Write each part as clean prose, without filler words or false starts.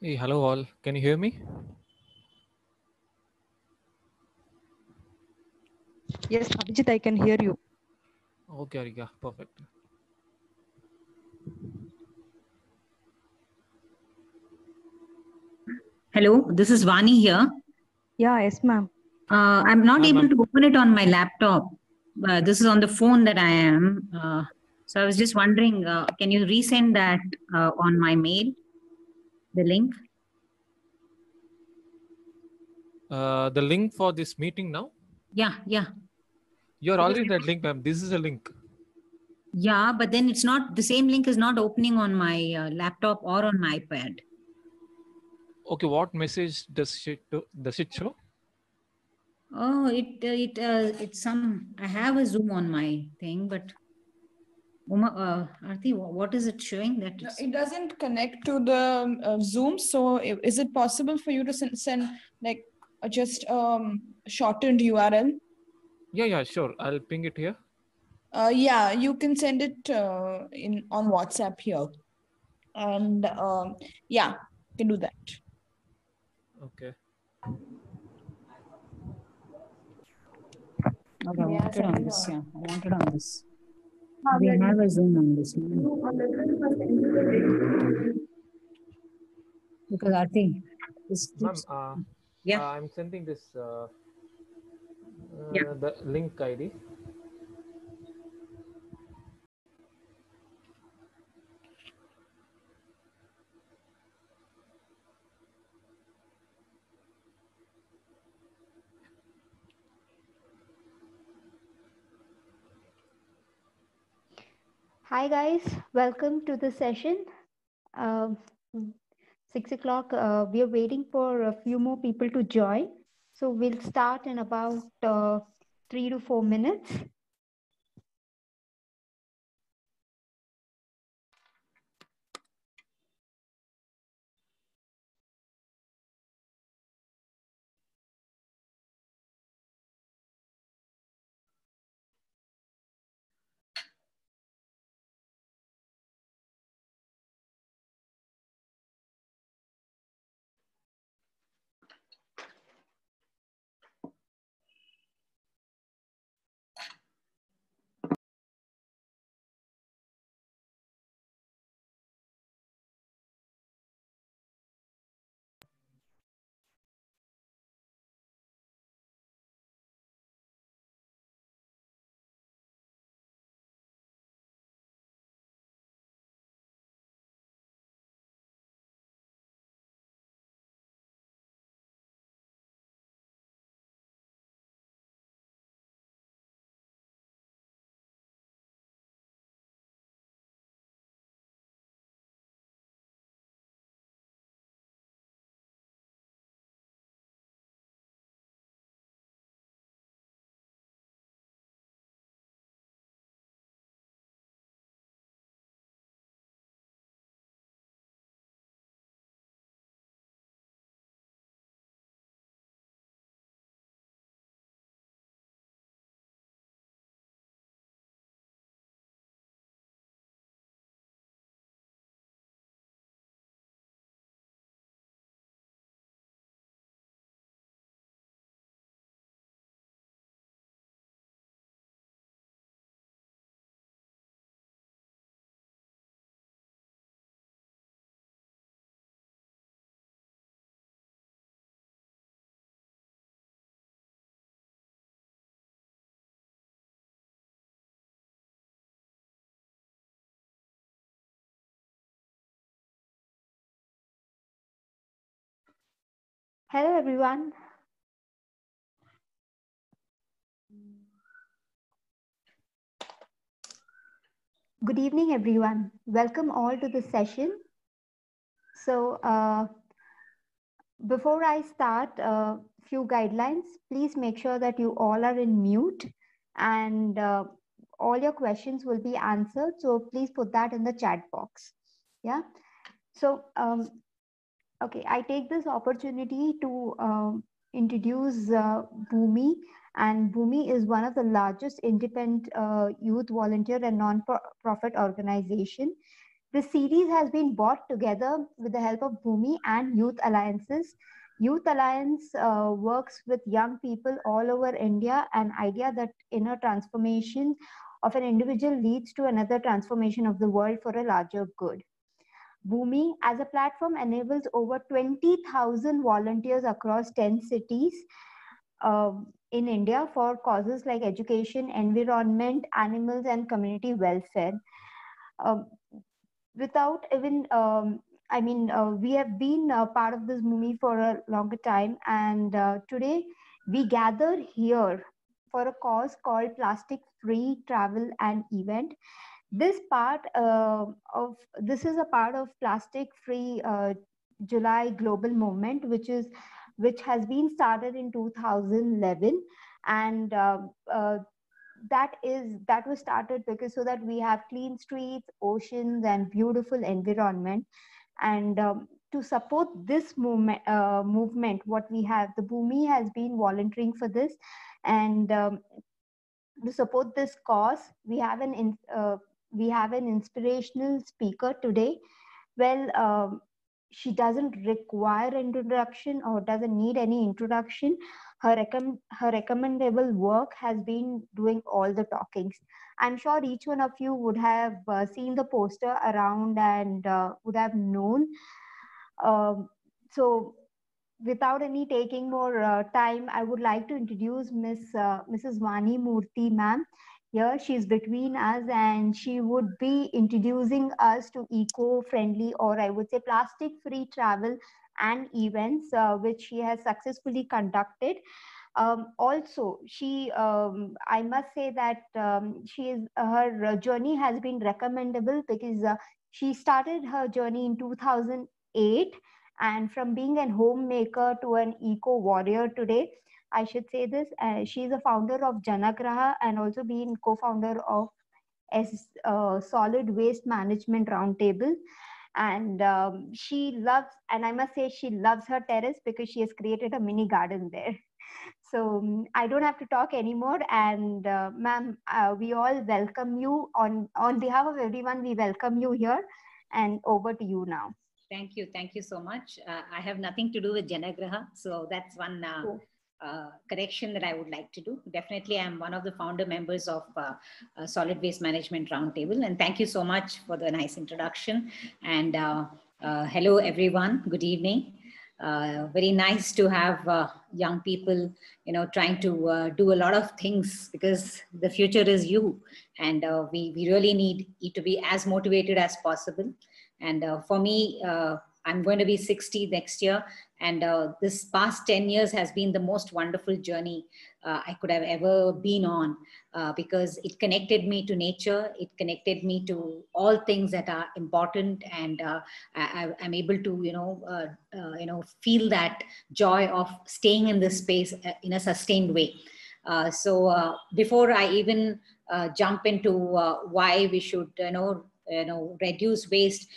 Hey, hello all. Can you hear me? Yes, Abhijit, I can hear you. Okay, Arika, perfect. Hello, this is Vani here. Yeah, yes, ma'am. I'm not Hi, able ma'am. to open it on my laptop. This is on the phone that I am. So I was just wondering, can you resend that on my mail, the link? The link for this meeting now? Yeah. You're Because already in that link, ma'am. This is a link. Yeah, but then it's not, the same link is not opening on my laptop or on my iPad. Okay, what message does it show? Oh, it's some, I have a Zoom on my thing, but Aarti, what is it showing that? No, it doesn't connect to the Zoom. So is it possible for you to send like just shortened URL? Yeah, sure. I'll ping it here. Yeah, you can send it on WhatsApp here, and yeah, you can do that. Okay. Okay, I wanted on this. Yeah, I wanted on this. We have a Zoom on this. Because I think this Ma'am, yeah. I'm sending this Yeah. the link ID. Hi guys, welcome to the session. 6 o'clock, we are waiting for a few more people to join. So we'll start in about 3 to 4 minutes. Hello everyone. Good evening everyone. Welcome all to the session. So before I start, a few guidelines. Please make sure that you all are in mute and all your questions will be answered. So please put that in the chat box. Yeah. So, okay, I take this opportunity to introduce Bhumi. And Bhumi is one of the largest independent youth volunteer and non-profit organization The series has been brought together with the help of Bhumi and Youth Alliances. Youth Alliance works with young people all over India, an idea that inner transformation of an individual leads to another transformation of the world for a larger good. Bhumi as a platform enables over 20,000 volunteers across 10 cities in India for causes like education, environment, animals, and community welfare. Without even, we have been part of this movie for a longer time, and today we gather here for a cause called Plastic Free Travel and Event. This is a part of Plastic Free July global movement, which has been started in 2011, and that was started because so that we have clean streets, oceans, and beautiful environment. And to support this movement, what we have, the Bhumi has been volunteering for this, and to support this cause, we have an inspirational speaker today. Well, she doesn't require introduction or doesn't need any introduction. Her recommendable work has been doing all the talkings. I'm sure each one of you would have seen the poster around and would have known. So without any taking more time, I would like to introduce Mrs. Vani Murthy, ma'am. Here she's between us, and she would be introducing us to eco-friendly, or I would say plastic-free travel and events, which she has successfully conducted. Also, I must say that her journey has been recommendable because she started her journey in 2008, and from being a homemaker to an eco warrior today, I should say this. She's a founder of Janagraha and also been co-founder of Solid Waste Management Roundtable. And she loves, and I must say she loves her terrace because she has created a mini garden there. So I don't have to talk anymore. And ma'am, we all welcome you on behalf of everyone. We welcome you here, and over to you now. Thank you so much. I have nothing to do with Janagraha, so that's one correction that I would like to do. Definitely, I'm one of the founder members of Solid Waste Management Roundtable, and thank you so much for the nice introduction. And hello, everyone. Good evening. Very nice to have young people, trying to do a lot of things, because the future is you, and we really need you to be as motivated as possible. And for me, I'm going to be 60 next year. And this past 10 years has been the most wonderful journey I could have ever been on, because it connected me to nature. It connected me to all things that are important. And I'm able to, feel that joy of staying in this space in a sustained way. So before I even jump into why we should, reduce waste,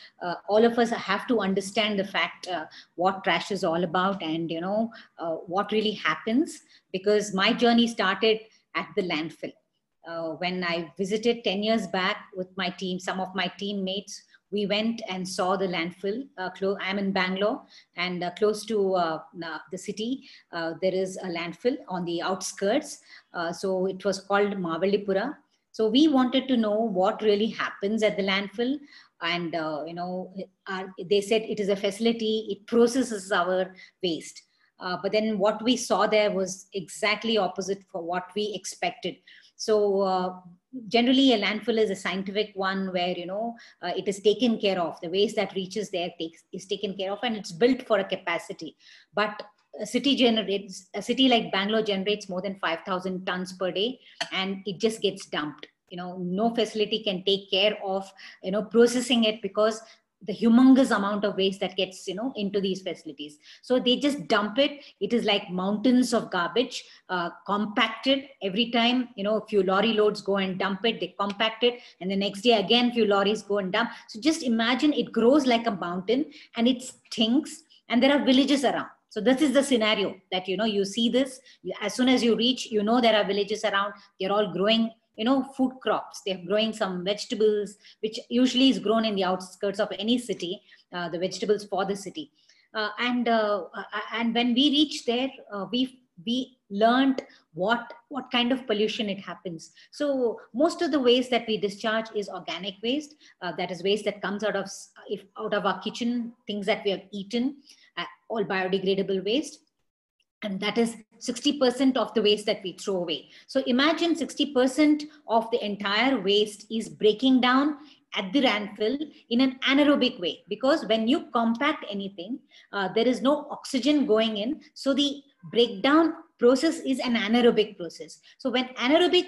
all of us have to understand the fact what trash is all about, and what really happens, because my journey started at the landfill. When I visited 10 years back with my team, some of my teammates, we went and saw the landfill. I'm in Bangalore, and close to the city, there is a landfill on the outskirts. So it was called Mavallipura. So we wanted to know what really happens at the landfill. And, they said it is a facility, it processes our waste. But then what we saw there was exactly opposite for what we expected. So generally a landfill is a scientific one where, it is taken care of. The waste that reaches there is taken care of, and it's built for a capacity. But a city like Bangalore generates more than 5,000 tons per day, and it just gets dumped. No facility can take care of, processing it, because the humongous amount of waste that gets, into these facilities. So they just dump it. It is like mountains of garbage, compacted every time, a few lorry loads go and dump it, they compact it. And the next day again, few lorries go and dump. So just imagine it grows like a mountain, and it stinks, and there are villages around. So this is the scenario that, you see this, as soon as you reach, there are villages around, they're all growing, food crops. They're growing some vegetables, which usually is grown in the outskirts of any city, the vegetables for the city. And when we reached there, we learned what kind of pollution it happens. So most of the waste that we discharge is organic waste. That is waste that comes out of our kitchen, things that we have eaten, all biodegradable waste. And that is 60% of the waste that we throw away. So imagine 60% of the entire waste is breaking down at the landfill in an anaerobic way, because when you compact anything, there is no oxygen going in. So the breakdown process is an anaerobic process. So when anaerobic,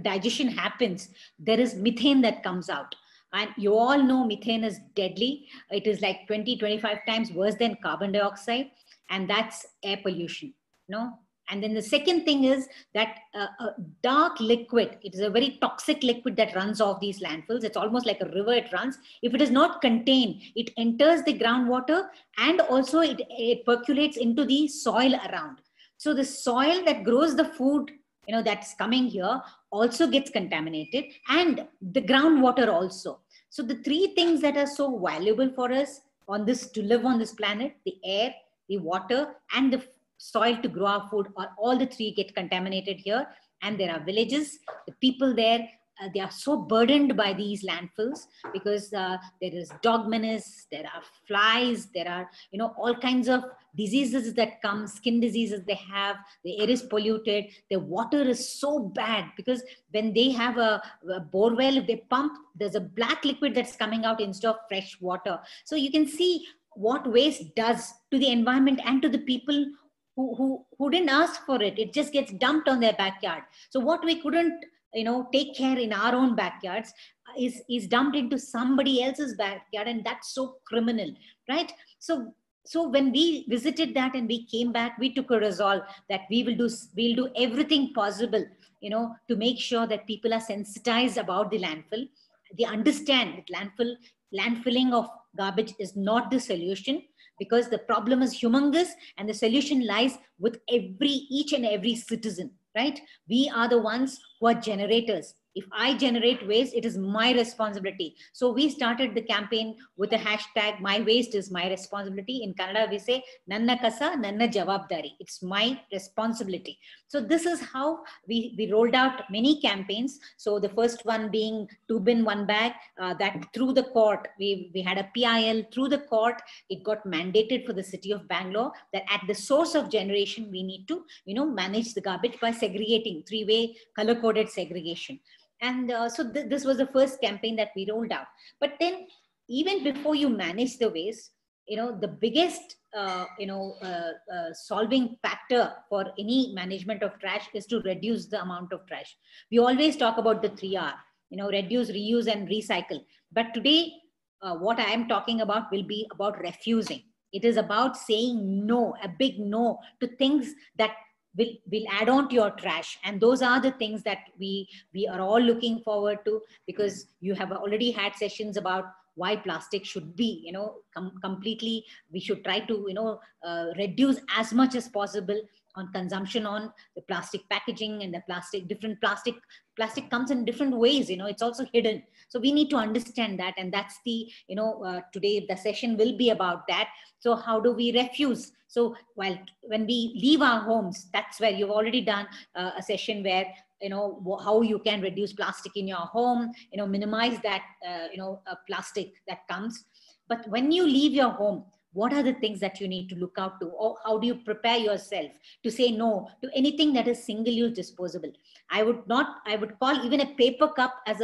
digestion happens, there is methane that comes out. And you all know methane is deadly. It is like 20-25 times worse than carbon dioxide. And that's air pollution, And then the second thing is that a dark liquid, it is a very toxic liquid that runs off these landfills. It's almost like a river it runs. If it is not contained, it enters the groundwater, and also it percolates into the soil around. So the soil that grows the food, that's coming here also gets contaminated, and the groundwater also. So the three things that are so valuable for us to live on this planet, the air, the water, and the soil to grow our food, or all the three get contaminated here. And there are villages, the people there, they are so burdened by these landfills, because there is dog menace, there are flies, there are all kinds of diseases that come, skin diseases they have, the air is polluted, the water is so bad, because when they have a bore well, if they pump, there's a black liquid that's coming out instead of fresh water. So you can see what waste does to the environment and to the people who didn't ask for it. It just gets dumped on their backyard. So what we couldn't take care in our own backyards is dumped into somebody else's backyard, and that's so criminal, right? So when we visited that and we came back, we took a resolve that we'll do everything possible, to make sure that people are sensitized about the landfill. They understand that landfilling of garbage is not the solution, because the problem is humongous, and the solution lies with each and every citizen, right? We are the ones who are generators. If I generate waste, it is my responsibility. So we started the campaign with the hashtag, my waste is my responsibility. In Kannada, we say, Nanna Kasa, Nanna Javabdari. It's my responsibility. So this is how we rolled out many campaigns. So the first one being 2 bin 1 bag, that through the court, we had a PIL through the court. It got mandated for the city of Bangalore that at the source of generation, we need to, manage the garbage by segregating, 3-way color-coded segregation. And so this was the first campaign that we rolled out. But then even before you manage the waste, the biggest, solving factor for any management of trash is to reduce the amount of trash. We always talk about the 3R, reduce, reuse, and recycle. But today, what I am talking about will be about refusing. It is about saying no, a big no to things that will add on to your trash. And those are the things that we are all looking forward to, because you have already had sessions about why plastic should be, completely, we should try to, reduce as much as possible on consumption on the plastic packaging and the plastic comes in different ways, it's also hidden. So we need to understand that. And that's the, today the session will be about that. So how do we refuse? So when we leave our homes, that's where you've already done a session where, how you can reduce plastic in your home, minimize that, plastic that comes. But when you leave your home, what are the things that you need to look out to? Or how do you prepare yourself to say no to anything that is single-use disposable? I would call even a paper cup as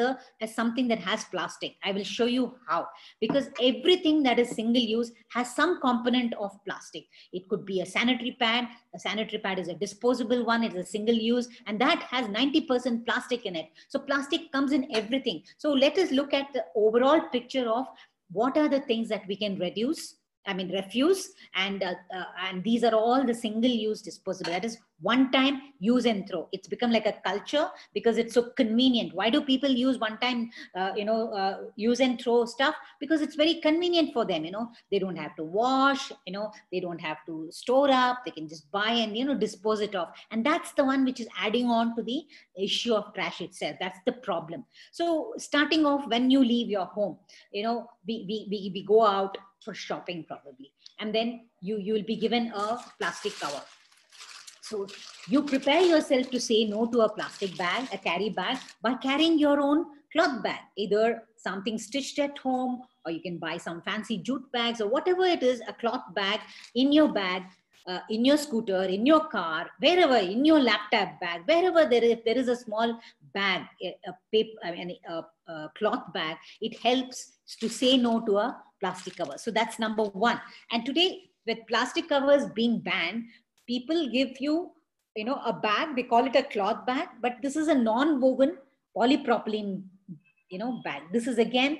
something that has plastic. I will show you how, because everything that is single-use has some component of plastic. It could be a sanitary pad. A sanitary pad is a disposable one. It is a single-use, and that has 90% plastic in it. So plastic comes in everything. So let us look at the overall picture of what are the things that we can reduce, refuse, and these are all the single-use disposable. That is one-time use and throw. It's become like a culture because it's so convenient. Why do people use one-time, use and throw stuff? Because it's very convenient for them. They don't have to wash. They don't have to store up. They can just buy and dispose it off. And that's the one which is adding on to the issue of trash itself. That's the problem. So starting off, when you leave your home, we go out for shopping probably, and then you will be given a plastic cover. So you prepare yourself to say no to a plastic bag, a carry bag, by carrying your own cloth bag, either something stitched at home, or you can buy some fancy jute bags, or whatever it is, a cloth bag in your bag, in your scooter, in your car, wherever, in your laptop bag, wherever if there is a small bag, a paper, a cloth bag, it helps to say no to a plastic cover. So that's number one. And today, with plastic covers being banned, people give you, a bag. They call it a cloth bag, but this is a non-woven polypropylene, bag. This is again,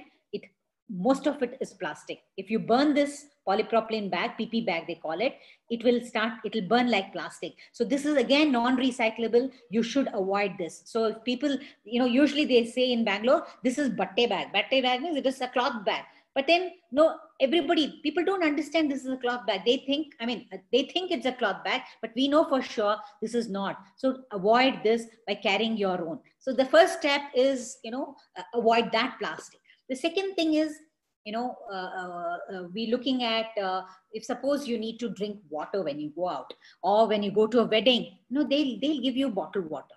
most of it is plastic. If you burn this polypropylene bag, PP bag they call it, it'll burn like plastic. So this is again non-recyclable. You should avoid this. So if people, usually they say in Bangalore, this is batte bag. Batte bag means it is a cloth bag. But then, no, people don't understand this is a cloth bag. They think it's a cloth bag, but we know for sure this is not. So avoid this by carrying your own. So the first step is, avoid that plastic. The second thing is, we're looking at, if suppose you need to drink water when you go out, or when you go to a wedding, they'll give you bottled water.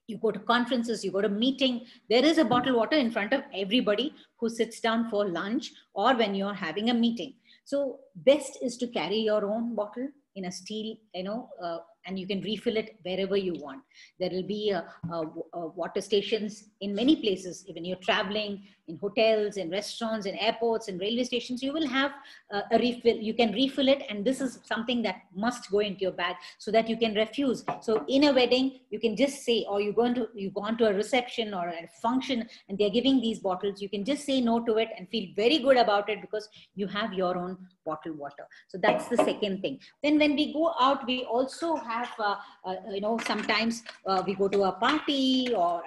You go to conferences, you go to meeting, there is a bottled water in front of everybody who sits down for lunch or when you're having a meeting. So best is to carry your own bottle in a steel, and you can refill it wherever you want. There will be water stations in many places. Even you're traveling, in hotels, in restaurants, in airports, in railway stations, you will have a refill. You can refill it, and this is something that must go into your bag so that you can refuse. So in a wedding, you can just say, or you've gone to a reception or a function, and they're giving these bottles, you can just say no to it and feel very good about it because you have your own bottled water. So that's the second thing. Then when we go out, we also have, sometimes we go to a party or,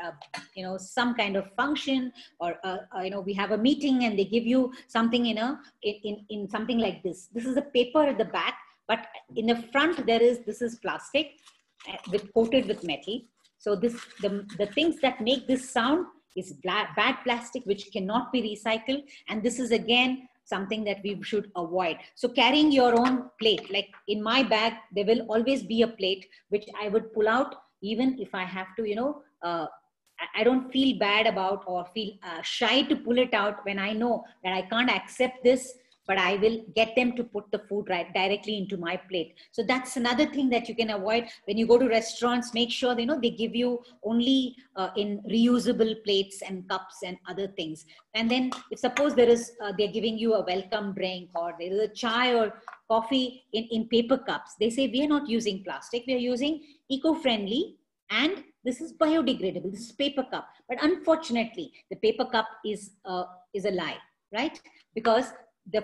some kind of function, or, we have a meeting and they give you something in something like this. This is a paper at the back, but in the front, this is plastic coated with metal. So the things that make this sound is bad plastic, which cannot be recycled. And this is again, something that we should avoid. So carrying your own plate, like in my bag, there will always be a plate, which I would pull out, even if I have to, I don't feel bad about or feel shy to pull it out when I know that I can't accept this, but I will get them to put the food directly into my plate. So that's another thing that you can avoid. When you go to restaurants, make sure, they give you only in reusable plates and cups and other things. And then if suppose they're giving you a welcome drink, or there is a chai or coffee in paper cups, they say we are not using plastic, we are using eco-friendly, and this is biodegradable, this is paper cup. But unfortunately, the paper cup is a lie, right? Because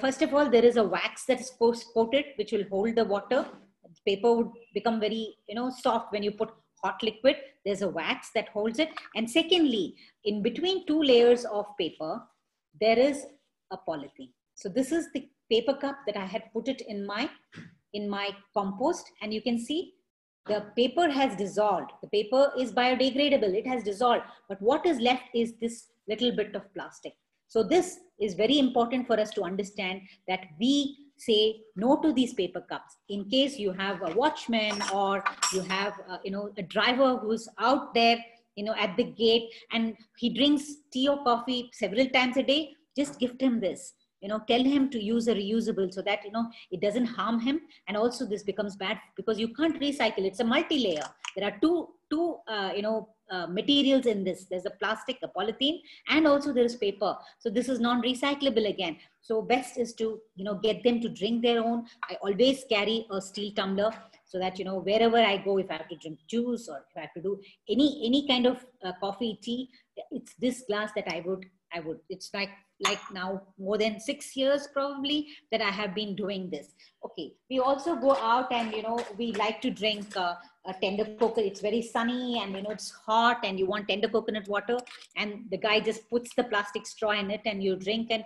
first of all, there is a wax that is coated, which will hold the water. The paper would become very, soft when you put hot liquid. There's a wax that holds it. And secondly, in between two layers of paper, there is a polythene. So this is the paper cup that I had put it in my compost, and you can see the paper has dissolved. The paper is biodegradable, it has dissolved. But what is left is this little bit of plastic. So this is very important for us to understand, that we say no to these paper cups. In case you have a watchman, or you have a driver who's out there at the gate, and he drinks tea or coffee several times a day, just gift him this. Tell him to use a reusable, so that it doesn't harm him. And also this becomes bad because you can't recycle. It's a multi-layer. There are two materials in this. There's a plastic, a polythene, and also there is paper. So this is non-recyclable again. So best is to get them to drink their own. I always carry a steel tumbler, so that wherever I go, if I have to drink juice, or if I have to do any kind of coffee, tea, it's this glass that I I would. It's like now more than 6 years probably that I have been doing this. Okay. We also go out and, we like to drink a tender coconut. It's very sunny and, it's hot and you want tender coconut water, and the guy just puts the plastic straw in it and you drink, and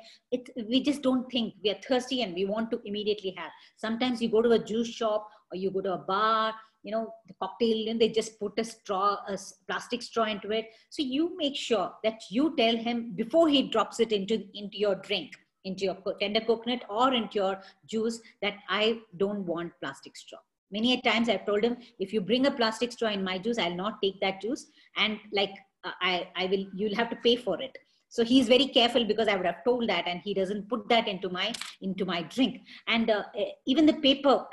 we just don't think. We are thirsty and we want to immediately have. Sometimes you go to a juice shop or you go to a bar, the cocktail, and they just put a plastic straw into it. So you make sure that you tell him before he drops it into your drink, into your tender coconut or into your juice, that I don't want plastic straw. Many a times I've told him, if you bring a plastic straw in my juice, I'll not take that juice. And you'll have to pay for it. So he's very careful, because I would have told that, and he doesn't put that into my drink. And even the paper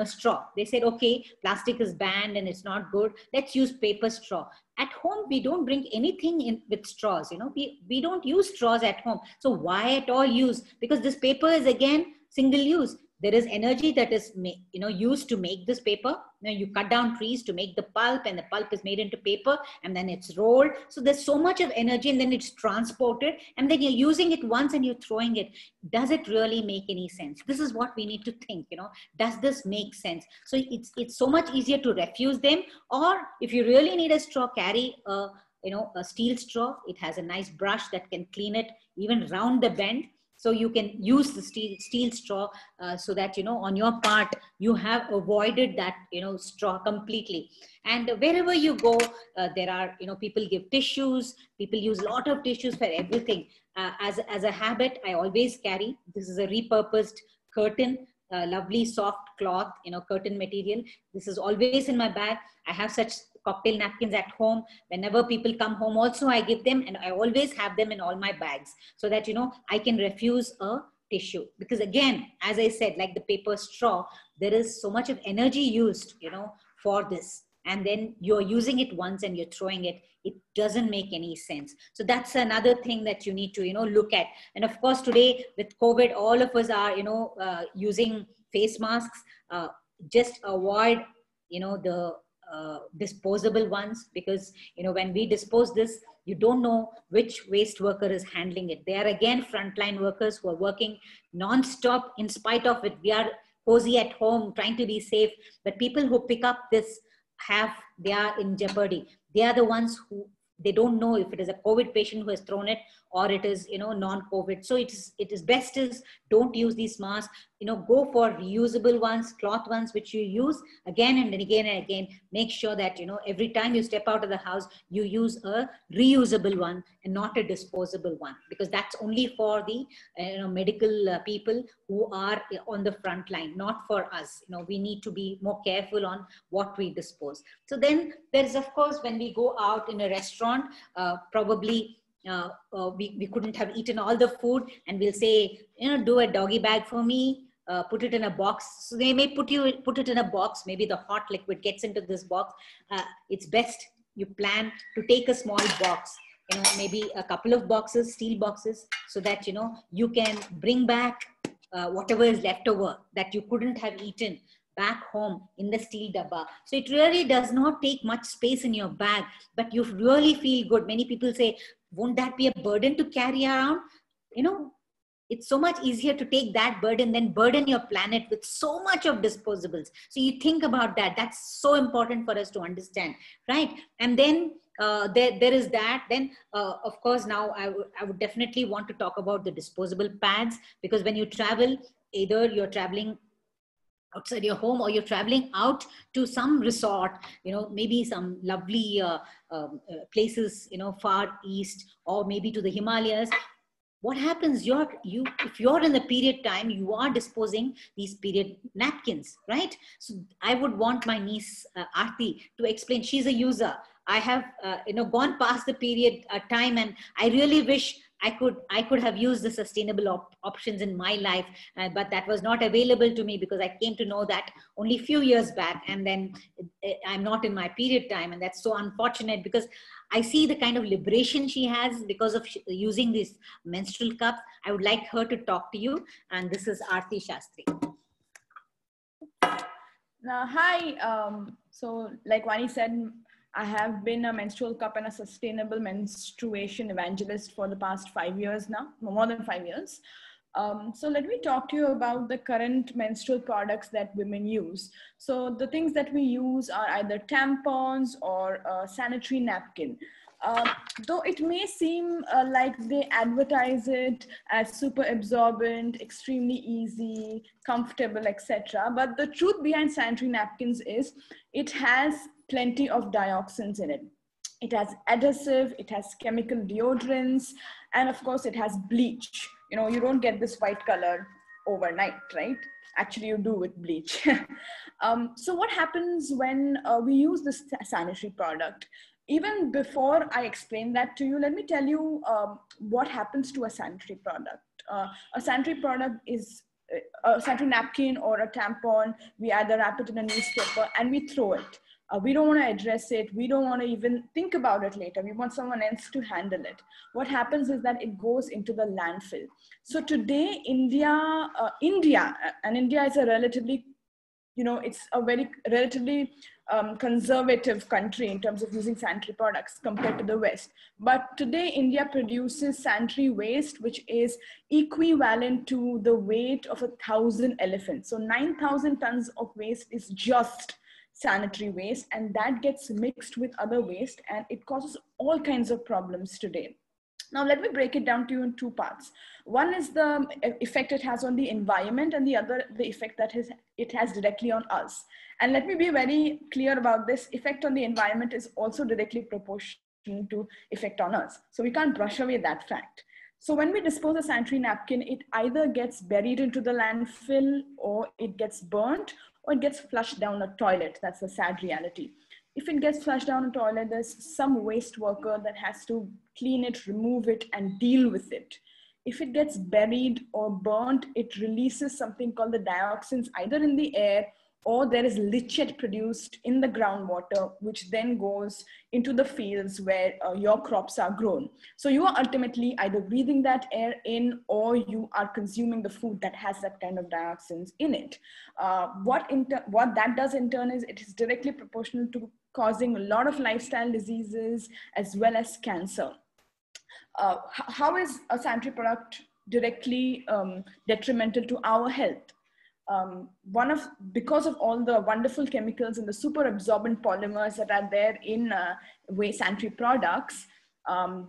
straw, they said, okay, plastic is banned and it's not good. Let's use paper straw. At home, we don't drink anything with straws. We don't use straws at home. So why at all use? Because this paper is again single use. There is energy that is used to make this paper. You cut down trees to make the pulp, and the pulp is made into paper, and then it's rolled. So there's so much of energy, and then it's transported, and then you're using it once and you're throwing it. Does it really make any sense? This is what we need to think. Does this make sense? So it's so much easier to refuse them. Or if you really need a straw, carry a steel straw. It has a nice brush that can clean it even round the bend. So you can use the steel straw so that, on your part, you have avoided that, straw completely. And wherever you go, there are, people give tissues. People use a lot of tissues for everything. As a habit, I always carry. This is a repurposed curtain, lovely soft cloth, curtain material. This is always in my bag. I have such cocktail napkins at home. Whenever people come home also, I give them, and I always have them in all my bags, so that, I can refuse a tissue. Because again, as I said, like the paper straw, there is so much of energy used, for this. And then you're using it once and you're throwing it. It doesn't make any sense. So that's another thing that you need to, look at. And of course, today with COVID, all of us are, using face masks. Just avoid, the disposable ones, because when we dispose this, you don't know which waste worker is handling it. They are again frontline workers who are working non-stop. In spite of it, we are cozy at home trying to be safe, but people who pick up this they are in jeopardy. They are the ones who, they don't know if it is a COVID patient who has thrown it or it is, non-COVID. So it is best is don't use these masks, go for reusable ones, cloth ones, which you use again and again and again. Make sure that, every time you step out of the house, you use a reusable one and not a disposable one, because that's only for the, medical people who are on the front line, not for us. We need to be more careful on what we dispose. So then there's, of course, when we go out in a restaurant, probably, we couldn't have eaten all the food, and we'll say, do a doggy bag for me, put it in a box. So they may put it in a box. Maybe the hot liquid gets into this box. It's best you plan to take a small box, maybe a couple of boxes, steel boxes, so that, you can bring back whatever is left over that you couldn't have eaten back home in the steel dabba. So it really does not take much space in your bag, but you really feel good. Many people say, won't that be a burden to carry around? It's so much easier to take that burden than burden your planet with so much of disposables. So you think about that. That's so important for us to understand, right? And then there is that. Then, of course, now I would definitely want to talk about the disposable pads, because when you travel, either you're traveling outside your home or you're traveling out to some resort, maybe some lovely places, far east, or maybe to the Himalayas. What happens? If you're in the period time, you are disposing these period napkins, right? So I would want my niece Aarti to explain. She's a user. I have gone past the period time, and I really wish I could have used the sustainable options in my life, but that was not available to me, because I came to know that only a few years back, and then I'm not in my period time, and that's so unfortunate, because I see the kind of liberation she has because of using these menstrual cups. I would like her to talk to you, and this is Aarti Shastri. Hi. So like Vani said, I have been a menstrual cup and a sustainable menstruation evangelist for the past 5 years now, more than 5 years. So let me talk to you about the current menstrual products that women use. So the things that we use are either tampons or a sanitary napkin. Though it may seem like they advertise it as super absorbent, extremely easy, comfortable, etc. But the truth behind sanitary napkins is it has plenty of dioxins in it. It has adhesive, it has chemical deodorants, and of course it has bleach. You know, you don't get this white color overnight, right? Actually, you do with bleach. So what happens when we use this sanitary product? Even before I explain that to you, let me tell you what happens to a sanitary product. A sanitary product is a sanitary napkin or a tampon. We either wrap it in a newspaper and we throw it. We don't want to address it. We don't want to even think about it later. We want someone else to handle it. What happens is that it goes into the landfill. So today, India is a relatively, you know, it's a very relatively conservative country in terms of using sanitary products compared to the West. But today, India produces sanitary waste, which is equivalent to the weight of 1,000 elephants. So 9,000 tons of waste is just sanitary waste, and that gets mixed with other waste, and it causes all kinds of problems today. Now, let me break it down to you in two parts. One is the effect it has on the environment, and the other, the effect that it has directly on us. And let me be very clear about this. Effect on the environment is also directly proportional to effect on us. So we can't brush away that fact. So when we dispose a sanitary napkin, it either gets buried into the landfill, or it gets burnt, or it gets flushed down a toilet. That's a sad reality. If it gets flushed down a toilet, there's some waste worker that has to clean it, remove it, and deal with it. If it gets buried or burnt, it releases something called the dioxins either in the air, or there is lichet produced in the groundwater, which then goes into the fields where your crops are grown. So you are ultimately either breathing that air in, or you are consuming the food that has that kind of dioxins in it. What that does in turn is it is directly proportional to causing a lot of lifestyle diseases as well as cancer. How is a sanitary product directly detrimental to our health? Because of all the wonderful chemicals and the super absorbent polymers that are there in sanitary products,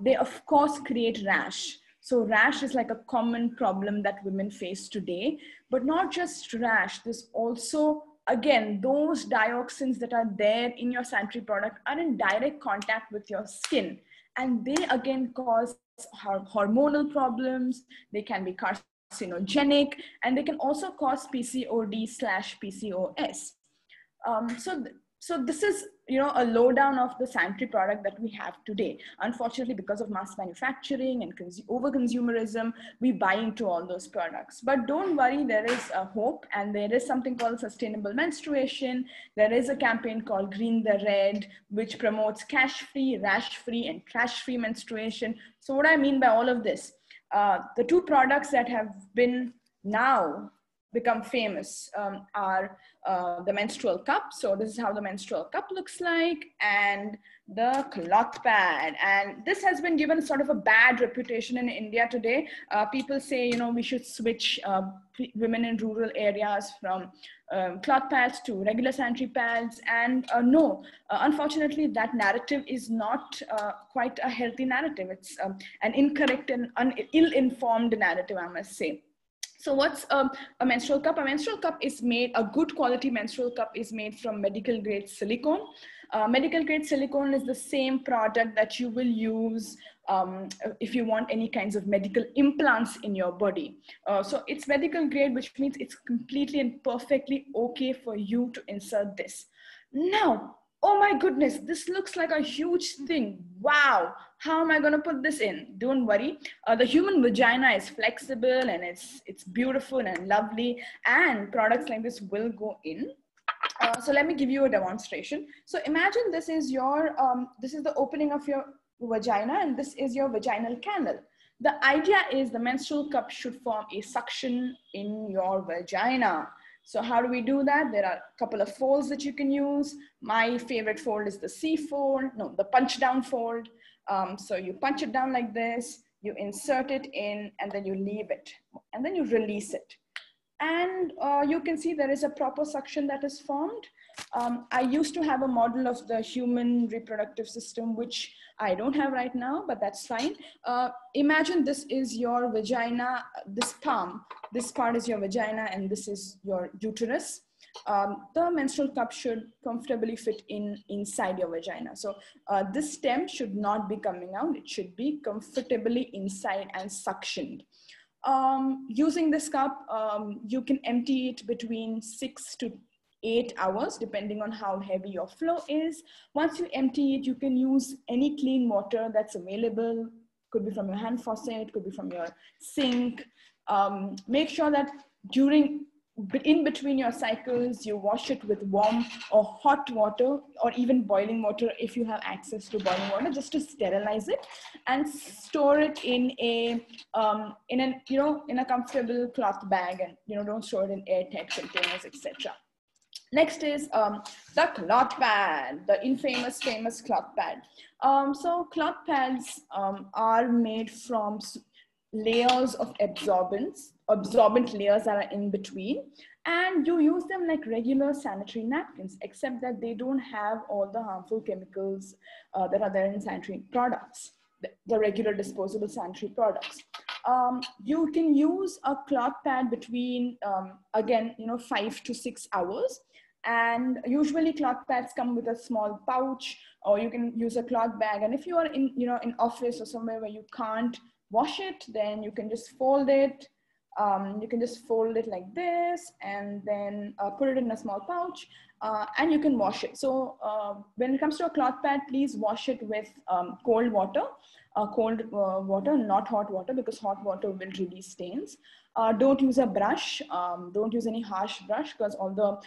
they of course create rash. So rash is like a common problem that women face today, but not just rash. There's also, again, those dioxins that are there in your sanitary product are in direct contact with your skin, and they again cause hormonal problems. They can be carcinogenic, and they can also cause PCOD/PCOS. So this is, you know, a lowdown of the sanitary product that we have today. Unfortunately, because of mass manufacturing and over-consumerism, we buy into all those products. But don't worry, there is a hope, and there is something called sustainable menstruation. There is a campaign called Green the Red, which promotes cash-free, rash-free, and trash-free menstruation. So what I mean by all of this, the two products that have been now become famous are the menstrual cup. So this is how the menstrual cup looks like, and the cloth pad. And this has been given sort of a bad reputation in India today. People say, you know, we should switch women in rural areas from cloth pads to regular sanitary pads. And no, unfortunately, that narrative is not quite a healthy narrative. It's an incorrect and ill-informed narrative, I must say. So what's a menstrual cup? A menstrual cup is made, a good quality menstrual cup is made from medical grade silicone. Medical grade silicone is the same product that you will use if you want any kinds of medical implants in your body. So it's medical grade, which means it's completely and perfectly okay for you to insert this. Now, oh my goodness, this looks like a huge thing. Wow, how am I going to put this in? Don't worry. The human vagina is flexible, and it's beautiful and lovely, and products like this will go in. So let me give you a demonstration. So imagine this is the opening of your vagina, and this is your vaginal canal. The idea is the menstrual cup should form a suction in your vagina. So how do we do that? There are a couple of folds that you can use. My favorite fold is the C fold, no, the punch down fold. So you punch it down like this, you insert it in, and then you leave it, and then you release it. And you can see there is a proper suction that is formed. I used to have a model of the human reproductive system, which I don't have right now, but that's fine. Imagine this is your vagina, this palm, this part is your vagina, and this is your uterus. The menstrual cup should comfortably fit inside your vagina. So this stem should not be coming out. It should be comfortably inside and suctioned. Using this cup, you can empty it between 6 to 8 hours, depending on how heavy your flow is. Once you empty it, you can use any clean water that's available. Could be from your hand faucet, could be from your sink. Make sure that in between your cycles, you wash it with warm or hot water, or even boiling water if you have access to boiling water, just to sterilize it, and store it in a comfortable cloth bag, and don't store it in airtight containers, etc. Next is the cloth pad, the famous cloth pad. So cloth pads are made from layers of absorbent layers that are in between, and you use them like regular sanitary napkins, except that they don't have all the harmful chemicals that are there in sanitary products, the regular disposable sanitary products. You can use a cloth pad between, again, 5 to 6 hours. And usually cloth pads come with a small pouch, or you can use a cloth bag. And if you are in office or somewhere where you can't wash it, then you can just fold it. You can just fold it like this, and then put it in a small pouch, and you can wash it. So when it comes to a cloth pad, please wash it with cold water, not hot water, because hot water will release stains. Don't use a brush. Don't use any harsh brush, because all the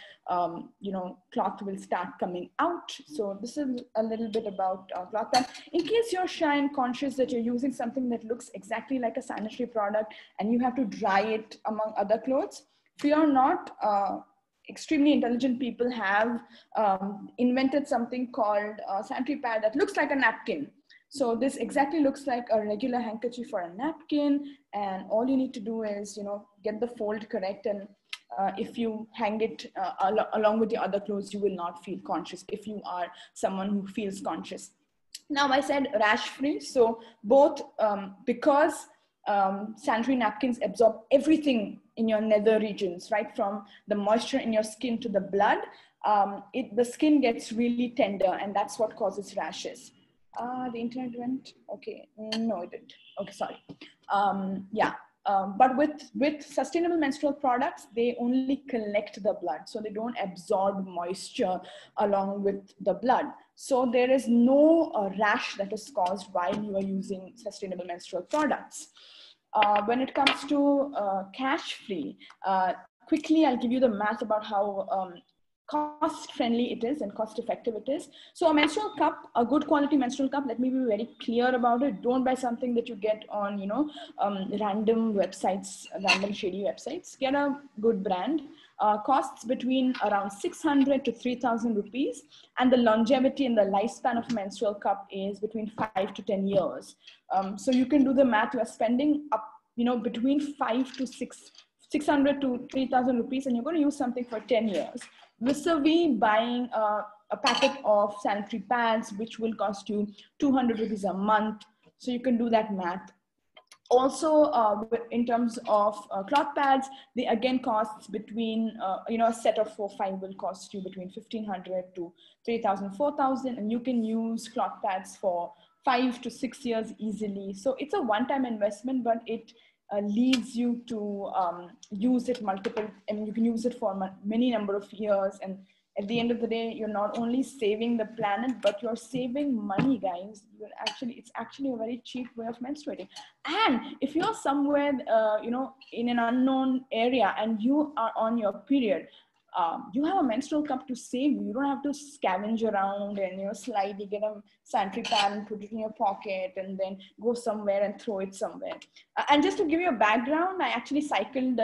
cloth will start coming out. So this is a little bit about cloth pad. In case you're shy and conscious that you're using something that looks exactly like a sanitary product and you have to dry it among other clothes, fear not. Extremely intelligent people have invented something called a sanitary pad that looks like a napkin. So this exactly looks like a regular handkerchief or a napkin, and all you need to do is, get the fold correct, and if you hang it along with the other clothes, you will not feel conscious if you are someone who feels conscious. Now, I said rash-free, so both because sanitary napkins absorb everything in your nether regions, right, from the moisture in your skin to the blood, the skin gets really tender, and that's what causes rashes. The internet went, okay, no, it didn't. Okay, sorry. But with sustainable menstrual products, they only collect the blood. So they don't absorb moisture along with the blood. So there is no rash that is caused while you are using sustainable menstrual products. When it comes to cash-free, quickly I'll give you the math about how cost-friendly it is and cost-effective it is. So a menstrual cup, a good quality menstrual cup, let me be very clear about it. Don't buy something that you get on, random websites, random shady websites. Get a good brand. Costs between around 600 to 3,000 rupees. And the longevity and the lifespan of a menstrual cup is between 5 to 10 years. So you can do the math. You are spending up, between 600 to 3,000 rupees, and you're going to use something for 10 years. Vis-a-vis buying a packet of sanitary pads, which will cost you 200 rupees a month. So you can do that math. Also, in terms of cloth pads, they again costs between, a set of 4 or 5 will cost you between 1,500 to 3,000, 4,000, and you can use cloth pads for 5 to 6 years easily. So it's a one-time investment, but it leads you to use it multiple, and you can use it for many number of years. And at the end of the day, you're not only saving the planet, but you're saving money, guys. It's actually a very cheap way of menstruating. And if you're somewhere, in an unknown area and you are on your period, you have a menstrual cup to save you. You don't have to scavenge around and, you know, slide. You get a sanitary pad and put it in your pocket and then go somewhere and throw it somewhere. And just to give you a background, I actually cycled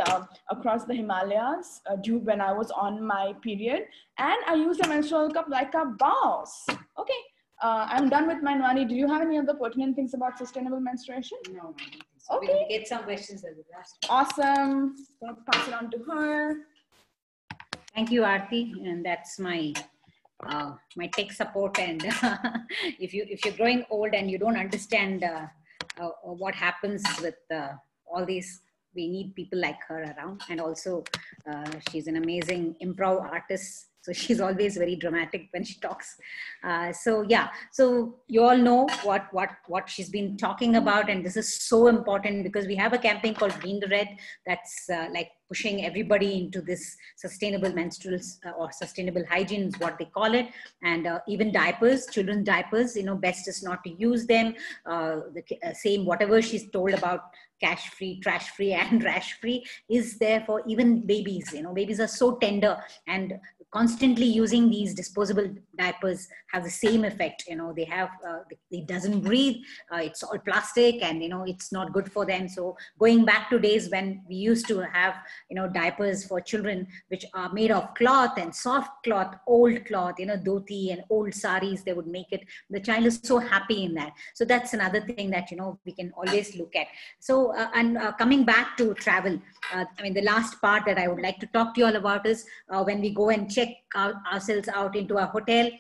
across the Himalayas when I was on my period, and I used a menstrual cup like a boss. Okay, I'm done with my Nwani. Do you have any other pertinent things about sustainable menstruation? No, I don't think so. Okay. We'll get some questions at the last. Awesome. Gonna pass it on to her. Thank you, Aarti, and that's my my tech support. And if you're growing old and you don't understand what happens with all these, we need people like her around. And also, she's an amazing improv artist. So she's always very dramatic when she talks. So yeah, so you all know what she's been talking about, and this is so important because we have a campaign called Green the Red that's like pushing everybody into this sustainable menstruals or sustainable hygiene is what they call it. And even diapers, children's diapers, you know, best is not to use them. Same, whatever she's told about cash free, trash free, and rash free is there for even babies. You know, babies are so tender, and constantly using these disposable diapers have the same effect. You know, they have, it doesn't breathe, it's all plastic, and, you know, it's not good for them. So going back to days when we used to have, you know, diapers for children, which are made of cloth and soft cloth, old cloth, you know, dhoti and old saris, they would make it. The child is so happy in that. So that's another thing that, you know, we can always look at. So, coming back to travel, I mean, the last part that I would like to talk to you all about is when we go and check ourselves out into a hotel,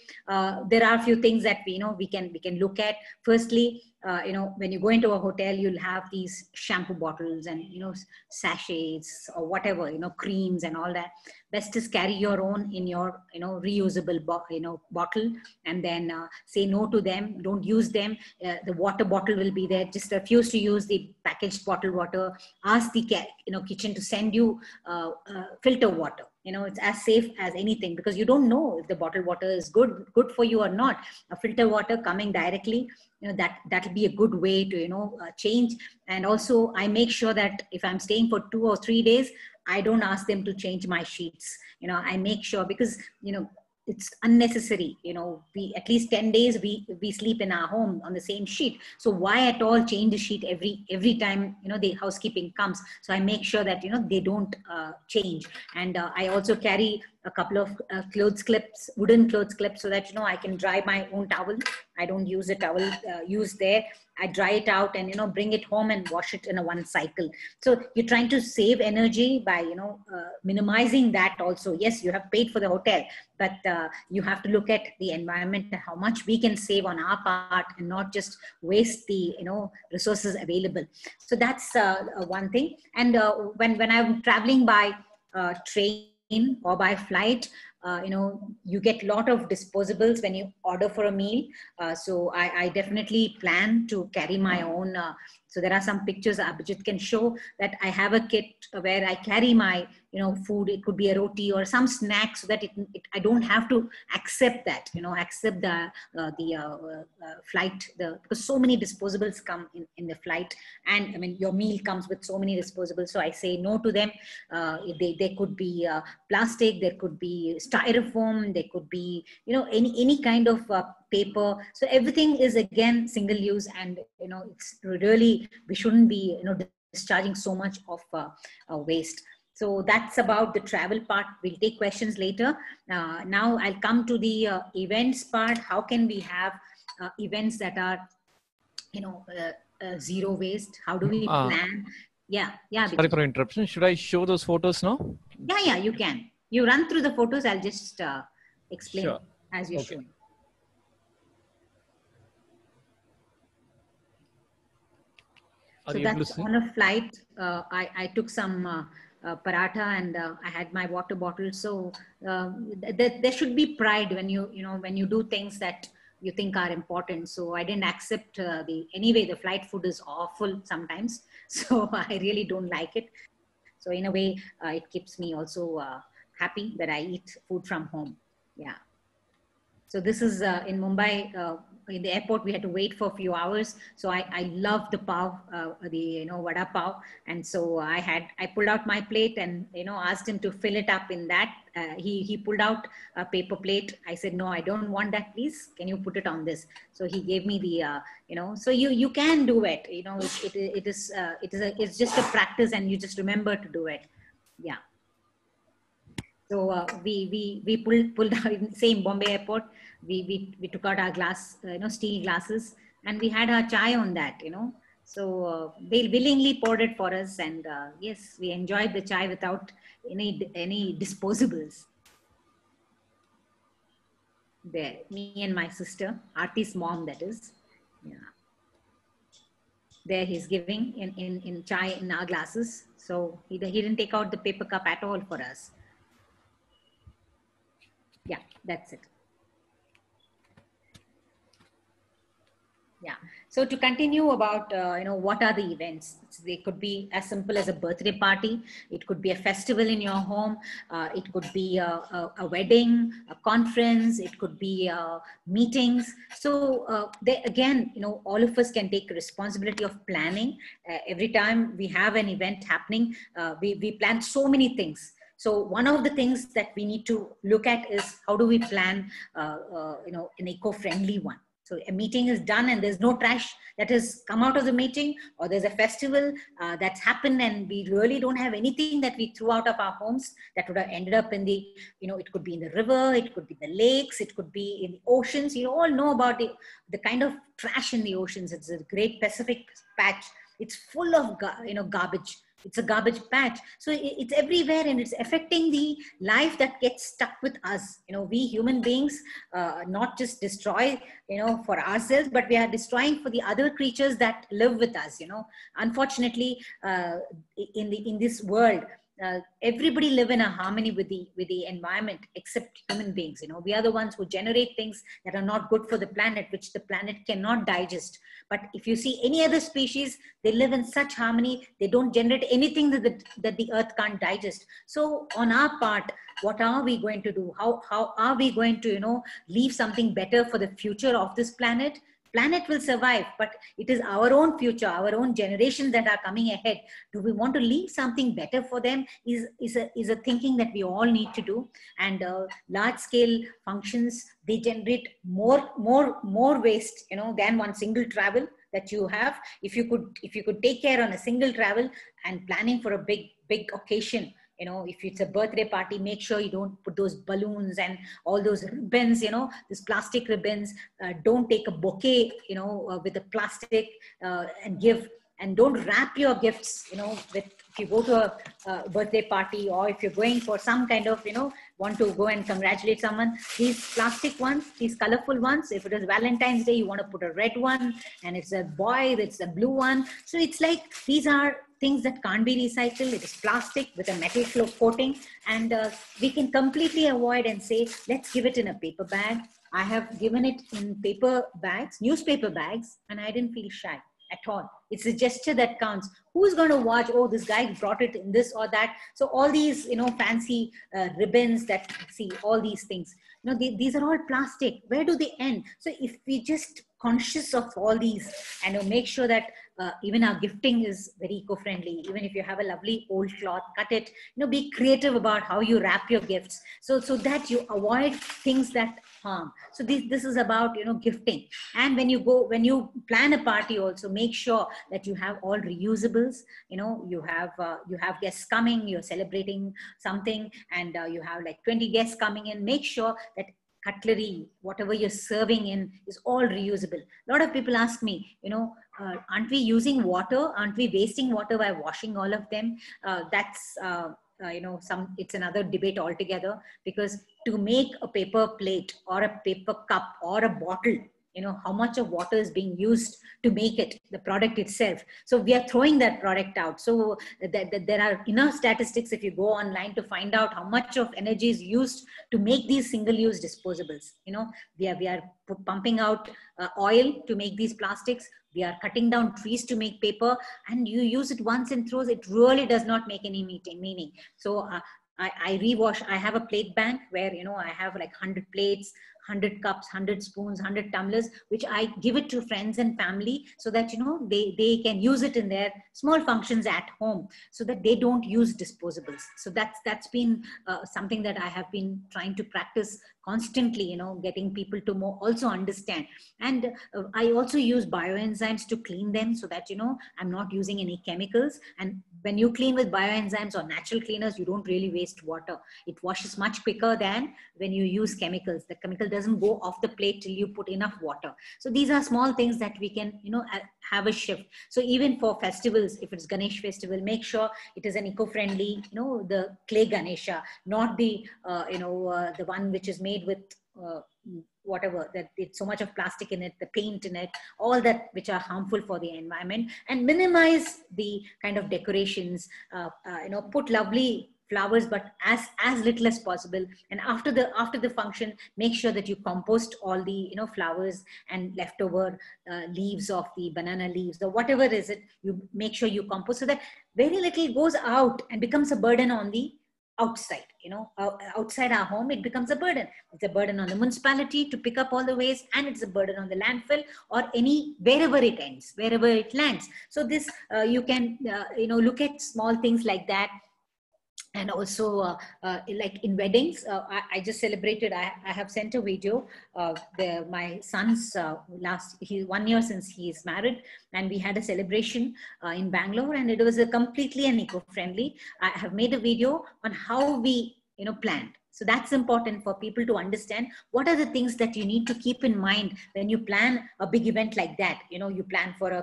there are a few things that we can look at. Firstly, you know, when you go into a hotel, you'll have these shampoo bottles and, you know, sachets or whatever, you know, creams and all that. Best is carry your own in your, you know, reusable bottle, and then say no to them. Don't use them. The water bottle will be there. Just refuse to use the packaged bottled water. Ask the kitchen to send you filter water. You know, it's as safe as anything, because you don't know if the bottled water is good for you or not. A filter water coming directly, you know, that'll be a good way to, you know, change. And also, I make sure that if I'm staying for 2 or 3 days, I don't ask them to change my sheets. You know, I make sure, because, you know, it's unnecessary. You know, we at least 10 days we sleep in our home on the same sheet. So why at all change the sheet every time, you know, the housekeeping comes? So I make sure that, you know, they don't change. And I also carry a couple of clothes clips, wooden clothes clips, so that, you know, I can dry my own towel. I don't use a towel used there. I dry it out and, you know, bring it home and wash it in a one cycle. So you're trying to save energy by, you know, minimizing that also. Yes, you have paid for the hotel, but you have to look at the environment and how much we can save on our part and not just waste the, you know, resources available. So that's one thing. And when I'm traveling by train or by flight, you know, you get a lot of disposables when you order for a meal. So I definitely plan to carry my own. So there are some pictures Abhijit can show that I have a kit where I carry my, you know, food. It could be a roti or some snacks, so that I don't have to accept that, you know, accept the flight, because so many disposables come in the flight. And I mean, your meal comes with so many disposables. So I say no to them. They could be plastic, there could be styrofoam, there could be, you know, any kind of paper. So everything is again single use, and, you know, it's really, we shouldn't be, you know, discharging so much of waste. So that's about the travel part. We'll take questions later. Now I'll come to the events part. How can we have events that are, you know, zero waste? How do we plan? Yeah. Sorry for interruption. Should I show those photos now? Yeah, you can. You run through the photos. I'll just explain Sure. as you're Okay. showing. Are So you able to that's see? on a flight. I took some paratha, and I had my water bottle. So there should be pride when you know, when you do things that you think are important. So I didn't accept anyway, the flight food is awful sometimes. So I really don't like it. So in a way, it keeps me also happy that I eat food from home. Yeah. So this is in Mumbai. In the airport, we had to wait for a few hours. So I love the pav, the vada pav, and so I pulled out my plate and asked him to fill it up in that. He pulled out a paper plate. I said, no, I don't want that, please. Can you put it on this? So he gave me the So you can do it. It's just a practice, and you just remember to do it. Yeah. So we pulled out in the same Bombay airport. We took out our glass, steel glasses, and we had our chai on that, So they willingly poured it for us, and yes, we enjoyed the chai without any disposables. There, me and my sister, Aarti's mom, that is. Yeah. There he's giving in chai in our glasses. So he didn't take out the paper cup at all for us. Yeah, that's it. Yeah. So to continue about, what are the events? They could be as simple as a birthday party. It could be a festival in your home. It could be a wedding, a conference. It could be meetings. So they, again, all of us can take responsibility of planning. Every time we have an event happening, we plan so many things. So one of the things that we need to look at is how do we plan, an eco-friendly one. So a meeting is done and there's no trash that has come out of the meeting, or there's a festival that's happened and we really don't have anything that we threw out of our homes that would have ended up in the, it could be in the river, it could be the lakes, it could be in the oceans. You all know about the kind of trash in the oceans. It's a great Pacific patch. It's full of, garbage. It's a garbage patch. So it's everywhere and it's affecting the life that gets stuck with us. We human beings not just destroy, for ourselves, but we are destroying for the other creatures that live with us. Unfortunately, in this world, everybody live in a harmony with the environment except human beings. We are the ones who generate things that are not good for the planet, which the planet cannot digest. But if you see any other species, they live in such harmony. They don't generate anything that the earth can't digest. So on our part, what are we going to do? How are we going to, leave something better for the future of this planet? Planet will survive, but it is our own future, our own generations that are coming ahead. Do we want to leave something better for them? Is a thinking that we all need to do. And large scale functions, they generate more waste, than one single travel that you have. If you could take care on a single travel and planning for a big occasion. If it's a birthday party, make sure you don't put those balloons and all those ribbons, these plastic ribbons. Don't take a bouquet, with the plastic and give. And don't wrap your gifts, if you go to a birthday party, or if you're going for some kind of, want to go and congratulate someone, these plastic ones, these colorful ones, if it is Valentine's Day, you want to put a red one, and it's a boy, it's a blue one. So it's like, these are things that can't be recycled. It is plastic with a metal coating, and we can completely avoid and say, let's give it in a paper bag. I have given it in paper bags, newspaper bags, and I didn't feel shy at all. It's a gesture that counts. Who's going to watch, oh, this guy brought it in this or that. So all these, fancy ribbons that see, all these things, these are all plastic. Where do they end? So if we just conscious of all these and make sure that even our gifting is very eco-friendly. Even if you have a lovely old cloth, cut it, be creative about how you wrap your gifts so that you avoid things that harm. So this is about, gifting. And when you plan a party also, make sure that you have all reusables. You have guests coming, you're celebrating something, and you have like 20 guests coming in. Make sure that cutlery, whatever you're serving in, is all reusable. A lot of people ask me, aren't we using water? Aren't we wasting water by washing all of them? That's, it's another debate altogether, because to make a paper plate or a paper cup or a bottle, how much of water is being used to make it, the product itself. So we are throwing that product out. So there are enough statistics if you go online to find out how much of energy is used to make these single-use disposables. We are pumping out oil to make these plastics. We are cutting down trees to make paper, and you use it once and throws. It really does not make any meaning. So I rewash. I have a plate bank where, you know, I have like 100 plates, 100 cups, 100 spoons, 100 tumblers, which I give it to friends and family so that, you know, they can use it in their small functions at home so that they don't use disposables. So that's been something that I have been trying to practice constantly, you know, getting people to more also understand. And I also use bioenzymes to clean them so that, you know, I'm not using any chemicals. And when you clean with bioenzymes or natural cleaners, you don't really waste water. It washes much quicker than when you use chemicals. The chemical doesn't go off the plate till you put enough water. So these are small things that we can, you know, have a shift. So even for festivals, if it's Ganesh festival, make sure it is an eco-friendly, you know, the clay Ganesha, not the, the one which is made with whatever, that it's so much of plastic in it, the paint in it, all that which are harmful for the environment, and minimize the kind of decorations, put lovely flowers, but as little as possible. And after the function, make sure that you compost all the, you know, flowers and leftover leaves of the banana leaves or whatever is it, you make sure you compost so that very little goes out and becomes a burden on the outside, you know, outside our home. It becomes a burden. It's a burden on the municipality to pick up all the waste, and it's a burden on the landfill or wherever it ends, wherever it lands. So this, you can, look at small things like that. And also like in weddings, I just celebrated, I have sent a video, my son's 1 year since he is married, and we had a celebration in Bangalore, and it was completely and eco-friendly. I have made a video on how we, you know, planned. So that's important for people to understand what are the things that you need to keep in mind when you plan a big event like that. You know, you plan for a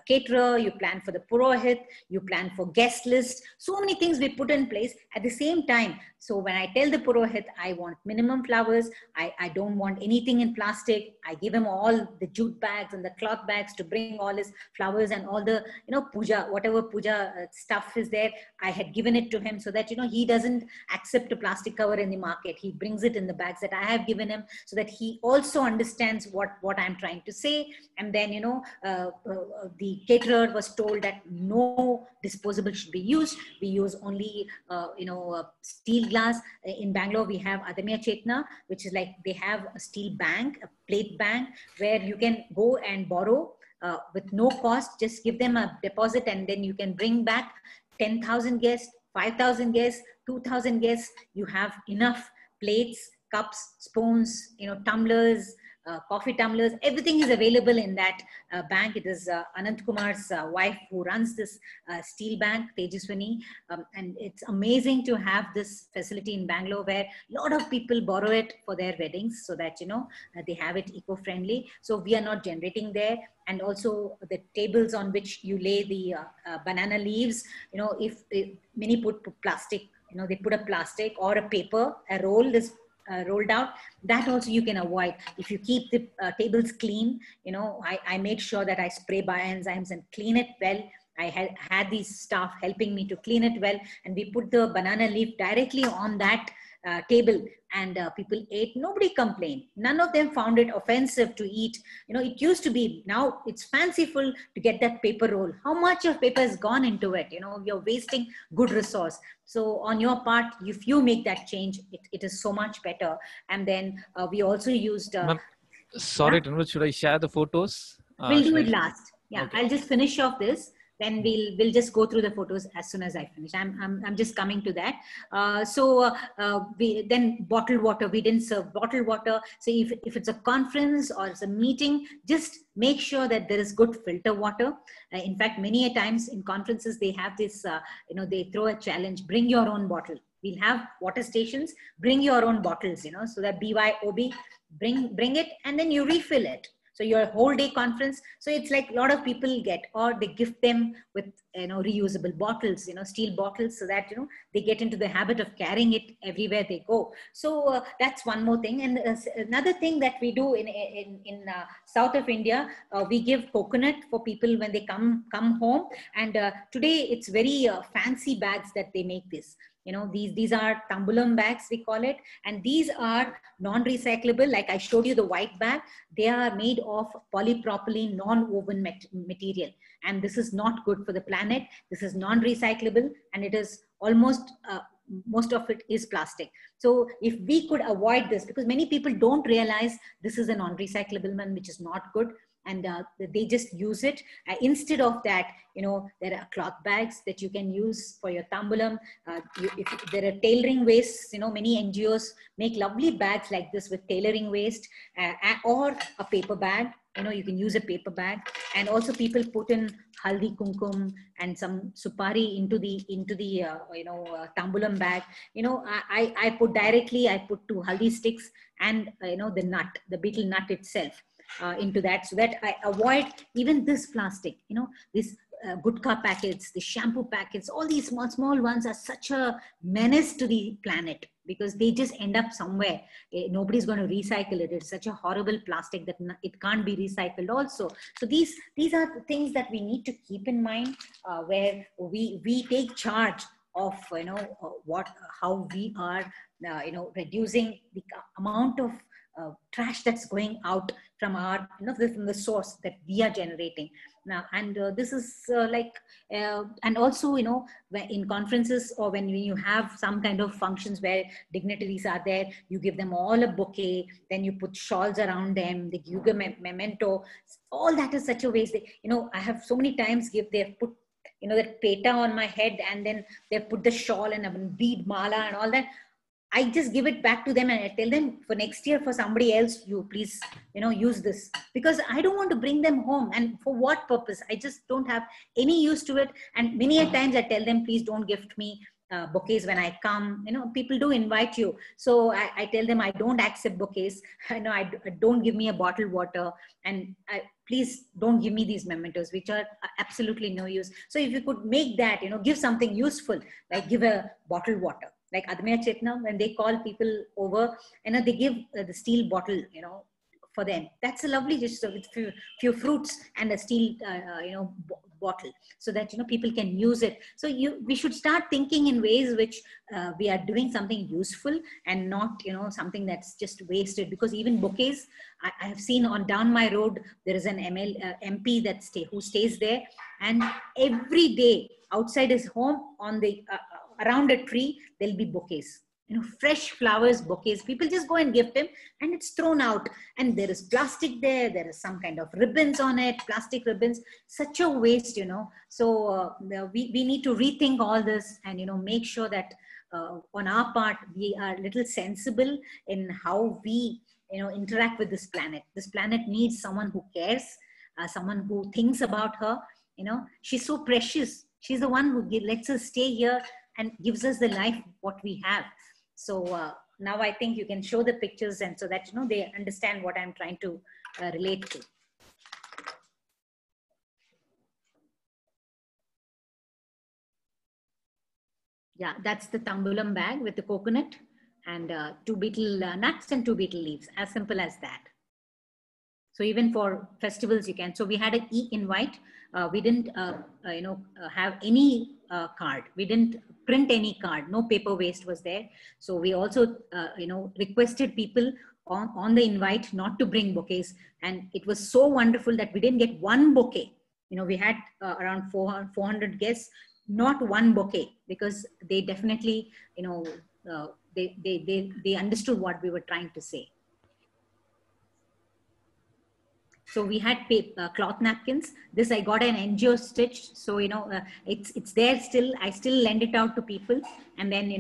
caterer, you plan for the purohit, you plan for guest list, so many things we put in place at the same time. So when I tell the purohit, I want minimum flowers, I don't want anything in plastic, I give him all the jute bags and the cloth bags to bring all his flowers and all the, you know, puja, whatever puja stuff is there, I had given it to him so that, you know, he doesn't accept a plastic cover in the market. He brings it in the bags that I have given him so that he also understands what I'm trying to say. And then, you know, the caterer was told that no disposable should be used. We use only, steel glass. In Bangalore, we have Adamya Chetna, which is like they have a steel bank, a plate bank, where you can go and borrow with no cost. Just give them a deposit, and then you can bring back 10,000 guests, 5,000 guests, 2,000 guests. You have enough plates, cups, spoons, you know, tumblers, coffee tumblers, everything is available in that bank. It is Anant Kumar's wife who runs this steel bank, Tejaswini, and it's amazing to have this facility in Bangalore where a lot of people borrow it for their weddings so that, you know, they have it eco-friendly. So we are not generating there. And also the tables on which you lay the banana leaves, you know, if many put plastic, you know, they put a plastic or a paper, a roll is rolled out, that also you can avoid. If you keep the tables clean, you know, I made sure that I spray bioenzymes and clean it well. I had these staff helping me to clean it well, and we put the banana leaf directly on that table, and people ate. Nobody complained. None of them found it offensive to eat. You know, it used to be, now it's fanciful to get that paper roll. How much of paper has gone into it? You know, you're wasting good resource. So on your part, if you make that change, it is so much better. And then we also used... Sorry, Tanvi, should I share the photos? We'll do it last. Yeah, okay. I'll just finish off this. Then we'll just go through the photos as soon as I finish. I'm just coming to that. We then bottled water. We didn't serve bottled water. So if it's a conference or it's a meeting, just make sure that there is good filter water. In fact, many a times in conferences they have this. They throw a challenge: bring your own bottle. We'll have water stations. Bring your own bottles. You know, so that BYOB, bring it, and then you refill it. So your whole day conference. So it's like a lot of people get, or they gift them with, you know, reusable bottles, you know, steel bottles, so that, you know, they get into the habit of carrying it everywhere they go. So that's one more thing. And another thing that we do in south of India, we give coconut for people when they come home. And today it's very fancy bags that they make this. You know, these are tambulam bags, we call it. And these are non-recyclable. Like I showed you the white bag, they are made of polypropylene non-woven material. And this is not good for the planet. This is non-recyclable, and it is almost most of it is plastic. So if we could avoid this, because many people don't realize this is a non-recyclable one, which is not good. And they just use it. Instead of that, there are cloth bags that you can use for your tambulam. If there are tailoring wastes, many NGOs make lovely bags like this with tailoring waste, or a paper bag. You can use a paper bag. And also people put in haldi kumkum and some supari into the tambulam bag. I put 2 haldi sticks and the nut, the betel nut itself, into that, so that I avoid even this plastic. This gutka packets, the shampoo packets, all these small ones are such a menace to the planet, because they just end up somewhere. Nobody's going to recycle it. It's such a horrible plastic that it can't be recycled also. So these are the things that we need to keep in mind, where we take charge of how we are reducing the amount of trash that's going out from our from the source that we are generating now. And this is and also in conferences, or when you have some kind of functions where dignitaries are there, you give them all a bouquet, then you put shawls around them, they give them a memento. All that is such a waste. I have so many times they've put that peta on my head, and then they put the shawl and a bead mala and all that. I just give it back to them, and I tell them, for next year, for somebody else, you please, use this, because I don't want to bring them home. And for what purpose? I just don't have any use to it. And many a times I tell them, please don't gift me bouquets when I come. People do invite you. So I tell them, I don't accept bouquets. I don't give me a bottled water. And please don't give me these mementos, which are absolutely no use. So if you could make that, give something useful, like give a bottled water. Like Admir Chetna, when they call people over, they give the steel bottle, for them. That's a lovely dish, so with few fruits and a steel, bottle, so that people can use it. So we should start thinking in ways which we are doing something useful, and not something that's just wasted. Because even bouquets, I have seen down my road, there is an MP who stays there, and every day outside his home, on the around a tree, there'll be bouquets, fresh flowers, bouquets. People just go and gift him, and it's thrown out. And there is plastic there. There is some kind of ribbons on it, plastic ribbons. Such a waste, So we need to rethink all this, and make sure that on our part we are a little sensible in how we interact with this planet. This planet needs someone who cares, someone who thinks about her. She's so precious. She's the one who lets us stay here and gives us the life what we have. So now I think you can show the pictures, and so that they understand what I'm trying to relate to. Yeah, that's the tambulam bag with the coconut and 2 betel nuts and 2 betel leaves. As simple as that. So even for festivals, you can. So we had an e-invite. We didn't, have any card. We didn't print any card. No paper waste was there. So we also, requested people on the invite not to bring bouquets. And it was so wonderful that we didn't get one bouquet. We had around 400 guests, not one bouquet, because they definitely, they understood what we were trying to say. So we had cloth napkins. This I got an NGO stitched. So, it's there still. I still lend it out to people, and then,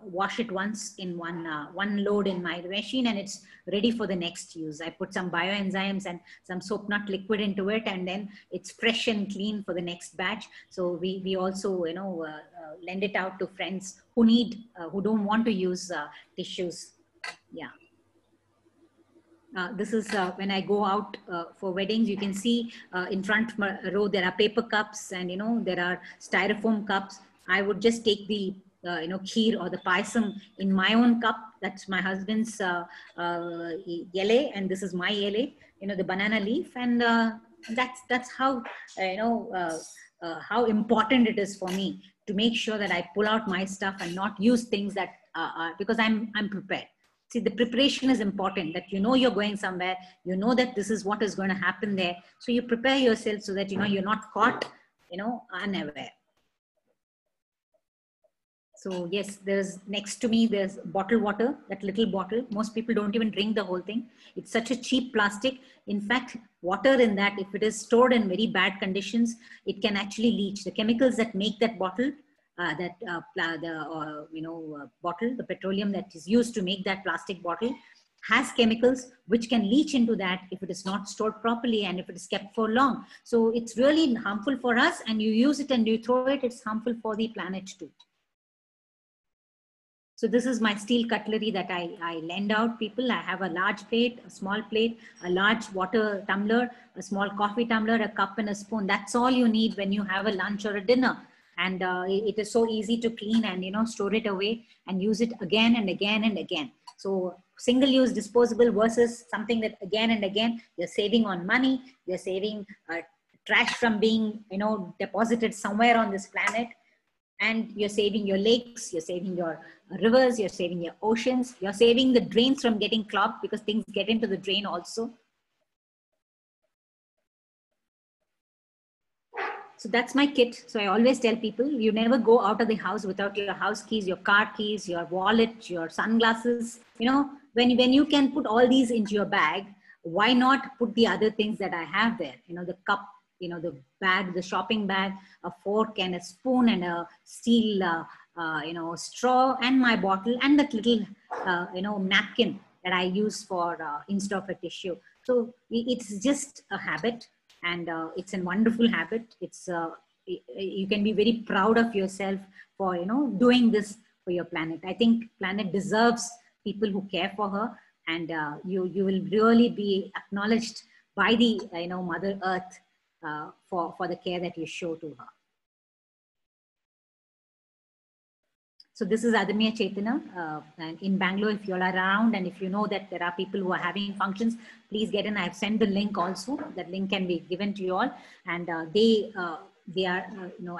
wash it once in one load in my machine, and it's ready for the next use. I put some bioenzymes and some soap nut liquid into it, and then it's fresh and clean for the next batch. So we also, lend it out to friends who who don't want to use tissues. Yeah. This is when I go out for weddings. You can see in front row there are paper cups, and there are styrofoam cups. I would just take the kheer or the payasam in my own cup. That's my husband's yele, and this is my yele. The banana leaf, and that's how how important it is for me to make sure that I pull out my stuff and not use things that because I'm prepared. See, the preparation is important, that you're going somewhere, that this is what is going to happen there. So you prepare yourself so that, you're not caught, unaware. So yes, there's next to me, there's bottled water, that little bottle. Most people don't even drink the whole thing. It's such a cheap plastic. In fact, water in that, if it is stored in very bad conditions, it can actually leach. The chemicals that make that bottle, bottle, the petroleum that is used to make that plastic bottle has chemicals which can leach into that if it is not stored properly and if it is kept for long. So it's really harmful for us, and you use it and you throw it, it's harmful for the planet too. So this is my steel cutlery that I lend out people. I have a large plate, a small plate, a large water tumbler, a small coffee tumbler, a cup and a spoon. That's all you need when you have a lunch or a dinner. And it is so easy to clean and, store it away and use it again and again and again. So single-use disposable versus something that again and again, you're saving on money, you're saving trash from being, deposited somewhere on this planet. And you're saving your lakes, you're saving your rivers, you're saving your oceans, you're saving the drains from getting clogged because things get into the drain also. So that's my kit. So I always tell people, you never go out of the house without your house keys, your car keys, your wallet, your sunglasses. When you can put all these into your bag, why not put the other things that I have there? The cup, the bag, the shopping bag, a fork and a spoon and a steel, straw and my bottle and that little, napkin that I use for instead of a tissue. So it's just a habit, and it's a wonderful habit. It's you can be very proud of yourself for doing this for your planet. I think planet deserves people who care for her, and you will really be acknowledged by the Mother Earth for the care that you show to her. So this is Adamya Chaitanya in Bangalore. If you're around and if you know that there are people who are having functions, please get in. I've sent the link also. That link can be given to you all. And they are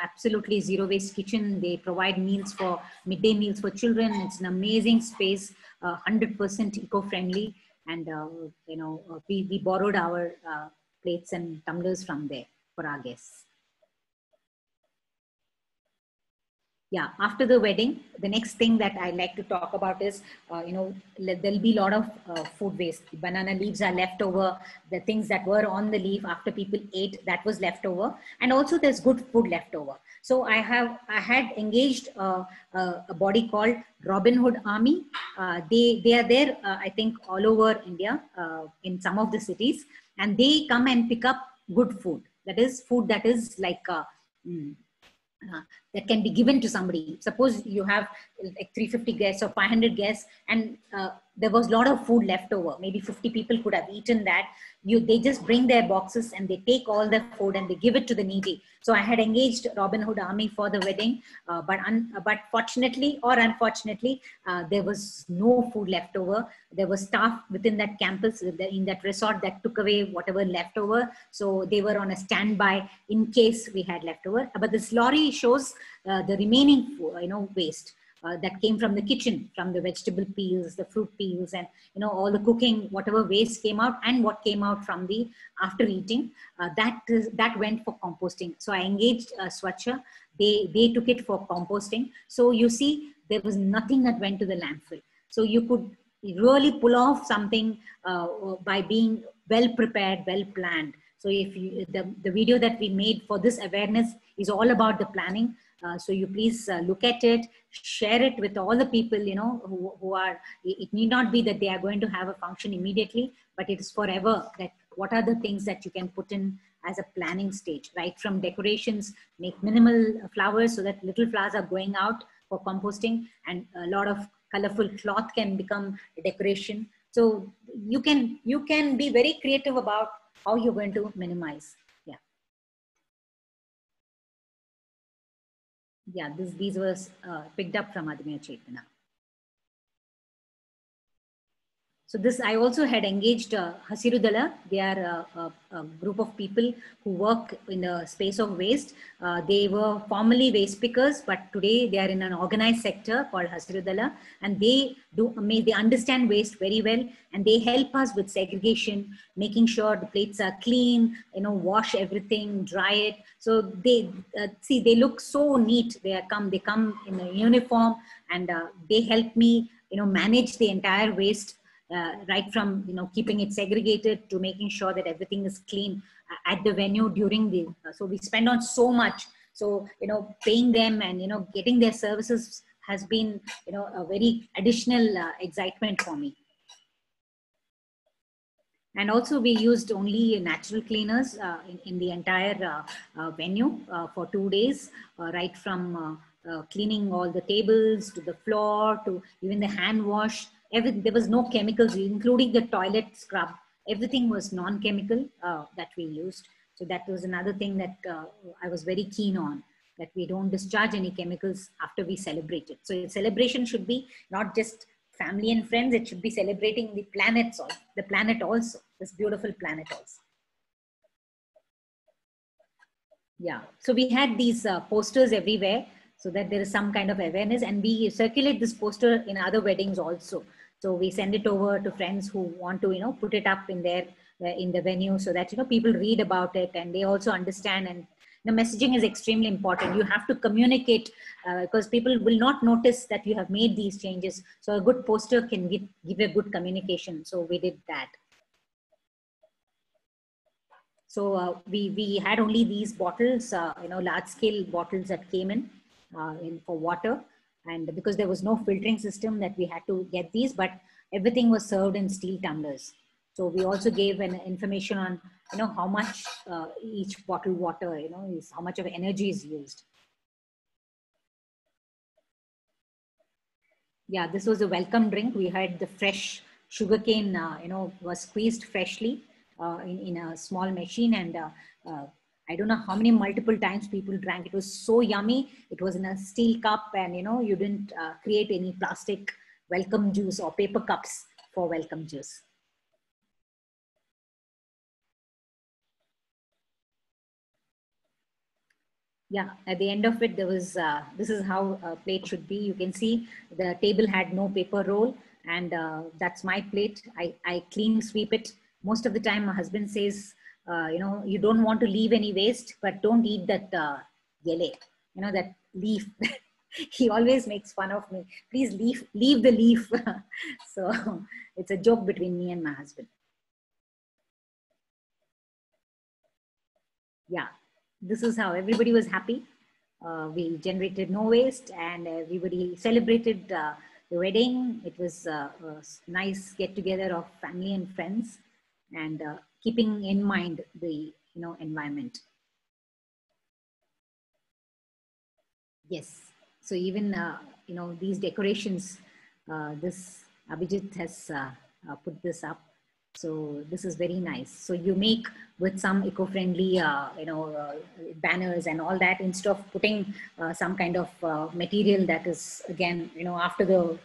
absolutely zero waste kitchen. They provide meals for midday meals for children. It's an amazing space, 100% eco-friendly. And we borrowed our plates and tumblers from there for our guests. Yeah, after the wedding, the next thing that I like to talk about is, there'll be a lot of food waste. Banana leaves are left over. The things that were on the leaf after people ate, that was left over. And also there's good food left over. So I had engaged a body called Robin Hood Army. They are there, I think, all over India, in some of the cities. And they come and pick up good food. That is food that is like... that can be given to somebody. Suppose you have like 350 guests or 500 guests, and there was a lot of food left over. Maybe 50 people could have eaten that. They just bring their boxes and they take all the food and they give it to the needy. So I had engaged Robin Hood Army for the wedding, but fortunately or unfortunately, there was no food left over. There was staff within that campus, in that resort, that took away whatever left over. So they were on a standby in case we had leftover. But this lorry shows the remaining, waste. That came from the kitchen, from the vegetable peels, the fruit peels, and all the cooking, whatever waste came out, and what came out from the after eating, that went for composting. So I engaged Swachha. They took it for composting. So you see, there was nothing that went to the landfill. So you could really pull off something by being well prepared, well planned. So if the video that we made for this awareness is all about the planning. So you please look at it, share it with all the people, who are, it need not be that they are going to have a function immediately, but it is forever, that what are the things that you can put in as a planning stage, right? From decorations, make minimal flowers so that little flowers are going out for composting, and a lot of colorful cloth can become a decoration. So you can be very creative about how you're going to minimize. Yeah, these were picked up from Adamya Chaitanya. So this, I also had engaged Hasiru Dala. They are a group of people who work in the space of waste. They were formerly waste pickers, but today they are in an organized sector called Hasiru Dala, and they understand waste very well, and they help us with segregation, making sure the plates are clean, wash everything, dry it. So they they look so neat. They come in a uniform, and they help me manage the entire waste. Right from keeping it segregated to making sure that everything is clean at the venue during the so we spend on so much. So paying them and getting their services has been a very additional excitement for me. And also we used only natural cleaners in the entire venue for 2 days, right from cleaning all the tables to the floor to even the hand wash. There was no chemicals, including the toilet scrub. Everything was non-chemical that we used. So that was another thing that I was very keen on, that we don't discharge any chemicals after we celebrate it. So celebration should be not just family and friends, it should be celebrating the planet also, this beautiful planet also. Yeah, so we had these posters everywhere so that there is some kind of awareness, and we circulate this poster in other weddings also. So we send it over to friends who want to, put it up in their in the venue so that people read about it and they also understand. And the messaging is extremely important. You have to communicate because people will not notice that you have made these changes. So a good poster can give a good communication. So we did that. So we had only these bottles, large scale bottles that came in for water. And because there was no filtering system that we had to get these, but everything was served in steel tumblers. So we also gave an information on, how much each bottled water, is how much of energy is used. Yeah, this was a welcome drink. We had the fresh sugarcane, was squeezed freshly in a small machine, and I don't know how many multiple times people drank. It was so yummy. It was in a steel cup, and you didn't create any plastic welcome juice or paper cups for welcome juice. Yeah, at the end of it, there was, this is how a plate should be. You can see the table had no paper roll, and that's my plate. I clean sweep it. Most of the time, my husband says, you don't want to leave any waste, but don't eat that yele, that leaf. He always makes fun of me. Please leave the leaf. So it's a joke between me and my husband. Yeah, this is how everybody was happy. We generated no waste, and everybody celebrated the wedding. It was a nice get together of family and friends, and keeping in mind the environment. Yes. So even these decorations, this Abhijit has put this up. So this is very nice. So you make with some eco-friendly, banners and all that, instead of putting some kind of material that is, again, after the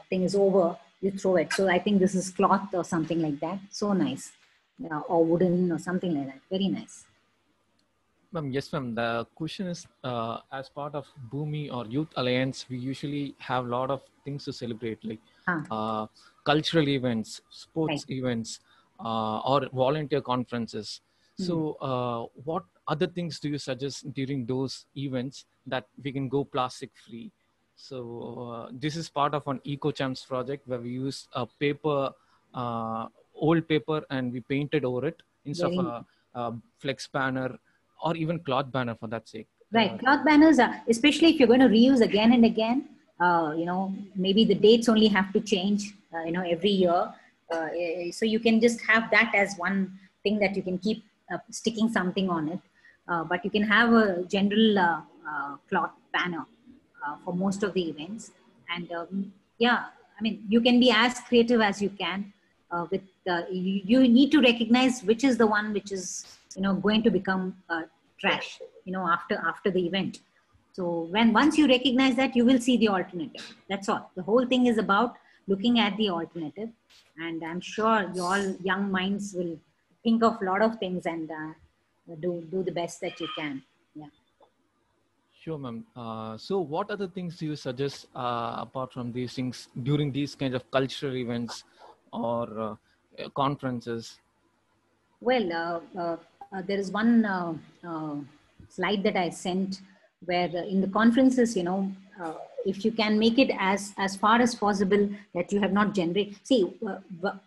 thing is over, you throw it. So I think this is cloth or something like that. So nice. Or wooden or something like that. Very nice. Ma'am, yes, ma'am. The question is, as part of Bhumi or Youth Alliance, we usually have a lot of things to celebrate, like cultural events, sports events, or volunteer conferences. So what other things do you suggest during those events that we can go plastic free? So this is part of an EcoChamps project where we use a paper, old paper, and we painted over it instead of a flex banner or even cloth banner for that sake. Right, cloth banners are, especially if you're going to reuse again and again, maybe the dates only have to change, every year. So you can just have that as one thing that you can keep sticking something on it. But you can have a general cloth banner for most of the events. And yeah, I mean, you can be as creative as you can. You need to recognize which is the one which is going to become trash after the event. So once you recognize that, you will see the alternative. That's all. The whole thing is about looking at the alternative. And I'm sure your young minds will think of a lot of things and do the best that you can. Yeah. Sure, ma'am. So what other things do you suggest apart from these things during these kinds of cultural events or conferences? Well, there is one slide that I sent where in the conferences, if you can make it as far as possible that you have not generated. See,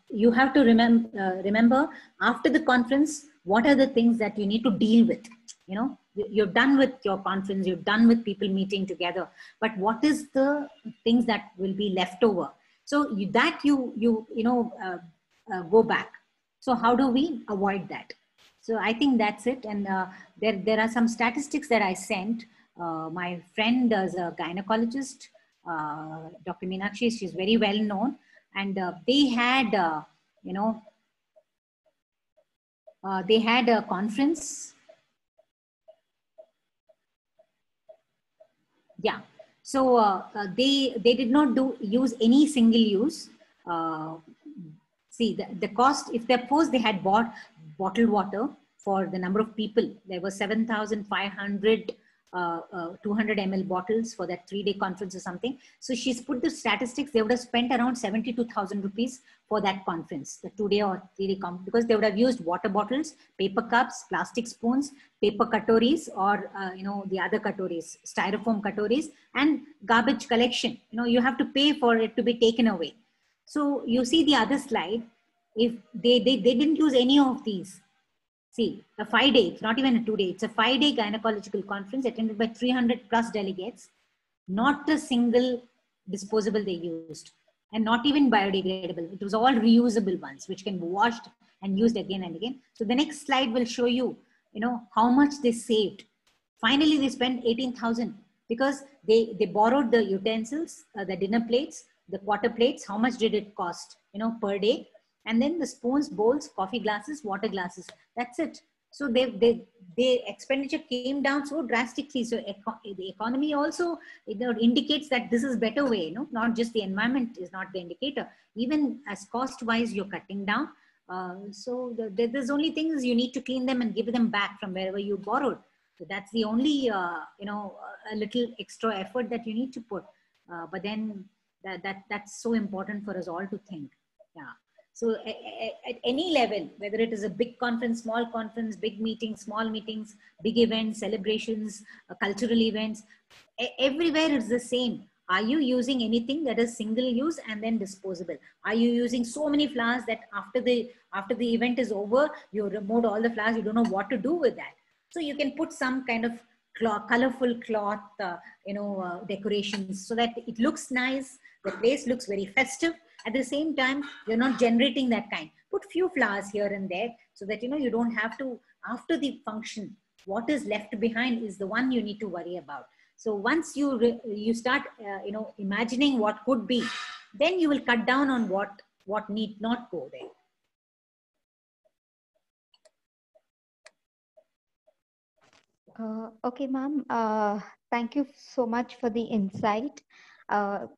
you have to remember after the conference, what are the things that you need to deal with? You're done with your conference, you're done with people meeting together, but what is the things that will be left over? So go back. So how do we avoid that? So I think that's it. And there are some statistics that I sent. My friend is a gynecologist, Dr. Meenakshi. She's very well known, and they had a conference. Yeah. So they did not use any single use. See the cost, if suppose they had bought bottled water for the number of people, there were 7,500 200 ml bottles for that 3-day conference or something. So she's put the statistics, they would have spent around 72,000 rupees for that conference, the 2-day or 3-day conference, because they would have used water bottles, paper cups, plastic spoons, paper katoris, or the other katoris, styrofoam katoris, and garbage collection. You have to pay for it to be taken away. So you see the other slide, if they didn't use any of these. See, a 5-day, it's not even a 2-day, it's a 5-day gynecological conference attended by 300 plus delegates. Not a single disposable they used, and not even biodegradable. It was all reusable ones, which can be washed and used again and again. So the next slide will show you, how much they saved. Finally, they spent 18,000 because they borrowed the utensils, the dinner plates, the quarter plates. How much did it cost, per day? And then the spoons, bowls, coffee glasses, water glasses. That's it. So the expenditure came down so drastically. So the economy also indicates that this is better way. Not just the environment is not the indicator. Even as cost wise, you're cutting down. So there's only things you need to clean them and give them back from wherever you borrowed. So that's the only a little extra effort that you need to put. But then that's so important for us all to think. Yeah. So at any level, whether it is a big conference, small conference, big meetings, small meetings, big events, celebrations, cultural events, everywhere it's the same. Are you using anything that is single use and then disposable? Are you using so many flowers that after the event is over, you remove all the flowers, you don't know what to do with that? So you can put some kind of colorful cloth, decorations so that it looks nice. The place looks very festive. At the same time, you're not generating that kind. Put few flowers here and there so that, you don't have to, after the function, what is left behind is the one you need to worry about. So once you start, imagining what could be, then you will cut down on what need not go there. Okay, ma'am. Thank you so much for the insight. All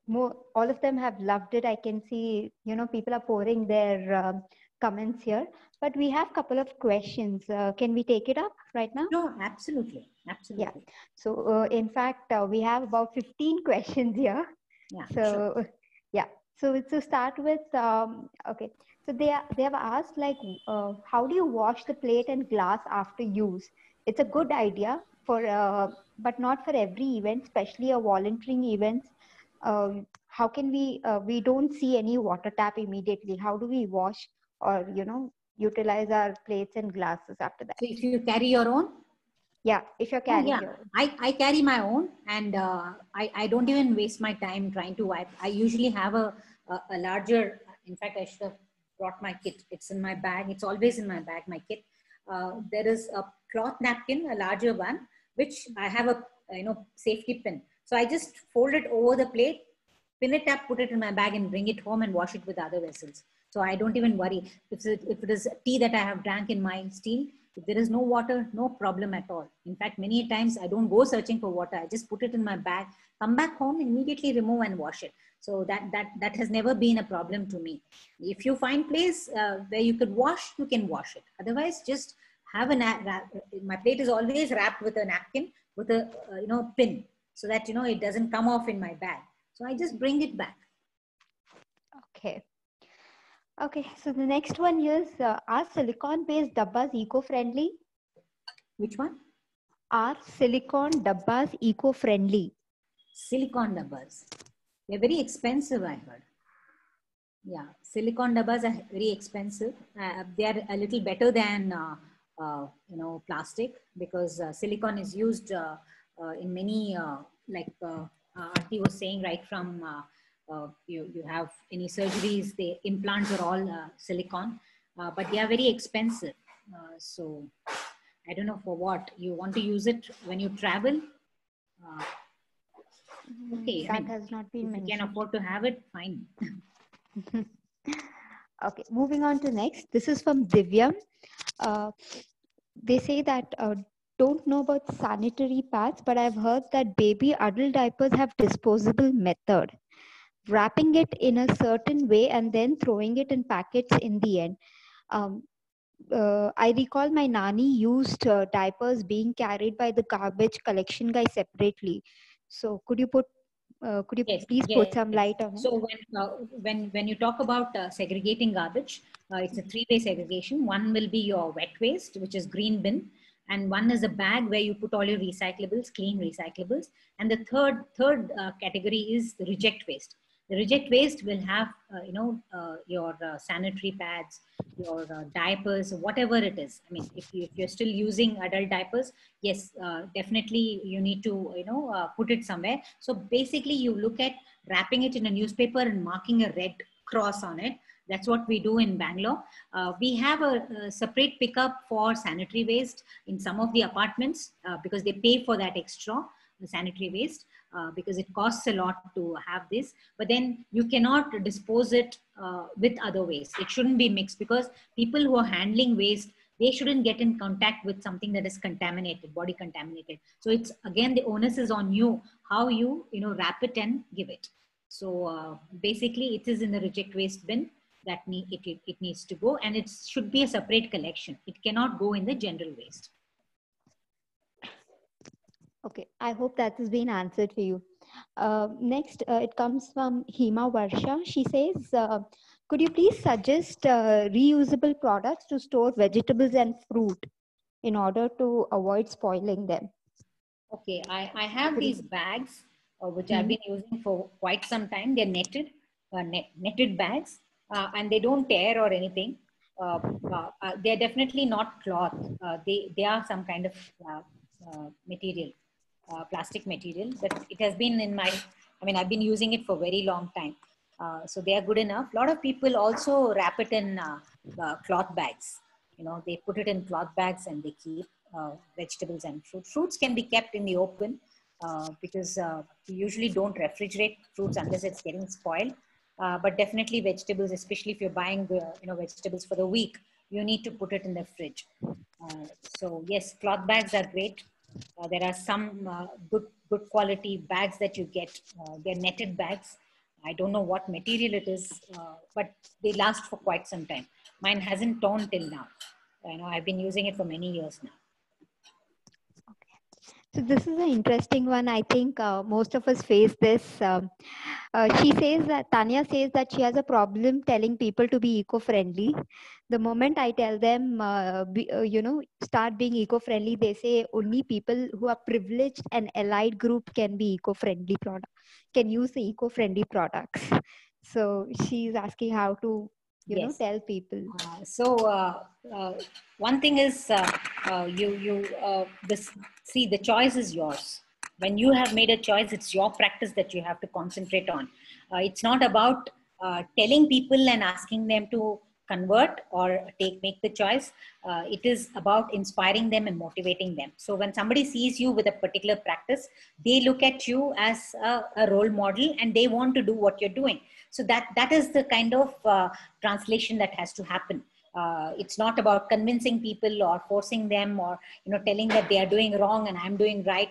of them have loved it. I can see, people are pouring their comments here. But we have a couple of questions. Can we take it up right now? No, absolutely. Absolutely. Yeah. So in fact, we have about 15 questions here. Yeah. So sure. Yeah. So to start with, okay. So they have asked how do you wash the plate and glass after use? It's a good idea but not for every event, especially a volunteering events. How can we don't see any water tap immediately? How do we wash or, utilize our plates and glasses after that? So if you carry your own? Yeah, if you're carrying your own. I carry my own, and I don't even waste my time trying to wipe. I usually have a larger, in fact, I should have brought my kit. It's in my bag. It's always in my bag, my kit. There is a cloth napkin, a larger one, which I have a safety pin. So I just fold it over the plate, pin it up, put it in my bag, and bring it home and wash it with other vessels. So I don't even worry. If it is tea that I have drank in my steel, if there is no water, no problem at all. In fact, many times I don't go searching for water. I just put it in my bag, come back home, immediately remove and wash it. So that has never been a problem to me. If you find place where you could wash, you can wash it. Otherwise, just have my plate is always wrapped with a napkin with a pin, so that it doesn't come off in my bag. So I just bring it back. Okay. Okay. So the next one is, are silicone-based dabbas eco-friendly? Which one? Are silicone dabbas eco-friendly? Silicone dabbas. They're very expensive, I heard. Yeah, silicone dabbas are very expensive. They are a little better than plastic, because silicone is used in many like Aarti was saying, right from you have any surgeries, the implants are all silicone, but they are very expensive. So I don't know for what you want to use it when you travel. Okay, that has not been mentioned. If you can afford to have it, fine. Okay, moving on to next. This is from Divyam. They say that don't know about sanitary pads, but I've heard that baby adult diapers have disposable method, wrapping it in a certain way and then throwing it in packets in the end. I recall my nanny used diapers being carried by the garbage collection guy separately. So could you Yes, please put some light on it? So when you talk about segregating garbage, it's a three-way segregation. One will be your wet waste, which is green bin, and one is a bag where you put all your recyclables, clean recyclables, and the third category is the reject waste. The reject waste will have your sanitary pads, your diapers, whatever it is. I mean, if you're still using adult diapers, yes, definitely you need to put it somewhere. So basically, you look at wrapping it in a newspaper and marking a red cross on it. That's what we do in Bangalore. We have a separate pickup for sanitary waste in some of the apartments because they pay for that extra sanitary waste. Because it costs a lot to have this, but then you cannot dispose it with other waste. It shouldn't be mixed, because people who are handling waste, they shouldn't get in contact with something that is contaminated, body contaminated. So it's, again, the onus is on you, how you wrap it and give it. So basically it is in the reject waste bin that it needs to go, and it should be a separate collection. It cannot go in the general waste. Okay, I hope that has been answered for you. Next, it comes from Hima Varsha. She says, could you please suggest reusable products to store vegetables and fruit in order to avoid spoiling them? Okay, I have these bags, which I've been using for quite some time. They're netted, netted bags, and they don't tear or anything. They're definitely not cloth. They are some kind of material. Plastic material, but it has been I've been using it for a very long time. So they are good enough. A lot of people also wrap it in cloth bags. They put it in cloth bags and they keep vegetables and fruit. Fruits can be kept in the open because you usually don't refrigerate fruits unless it's getting spoiled. But definitely vegetables, especially if you're buying vegetables for the week, you need to put it in the fridge. So yes, cloth bags are great. There are some good quality bags that you get. They're netted bags. I don't know what material it is, but they last for quite some time. Mine hasn't torn till now. I've been using it for many years now. So this is an interesting one. I think most of us face this. She says that Tanya says that she has a problem telling people to be eco-friendly. The moment I tell them, start being eco-friendly, they say only people who are privileged and allied group can be eco-friendly can use the eco-friendly products. So she's asking how to tell people. One thing is the choice is yours. When you have made a choice, it's your practice that you have to concentrate on. It's not about telling people and asking them to convert or make the choice. It is about inspiring them and motivating them. So when somebody sees you with a particular practice, they look at you as a role model and they want to do what you're doing. So that is the kind of translation that has to happen. It's not about convincing people or forcing them or telling that they are doing wrong and I'm doing right.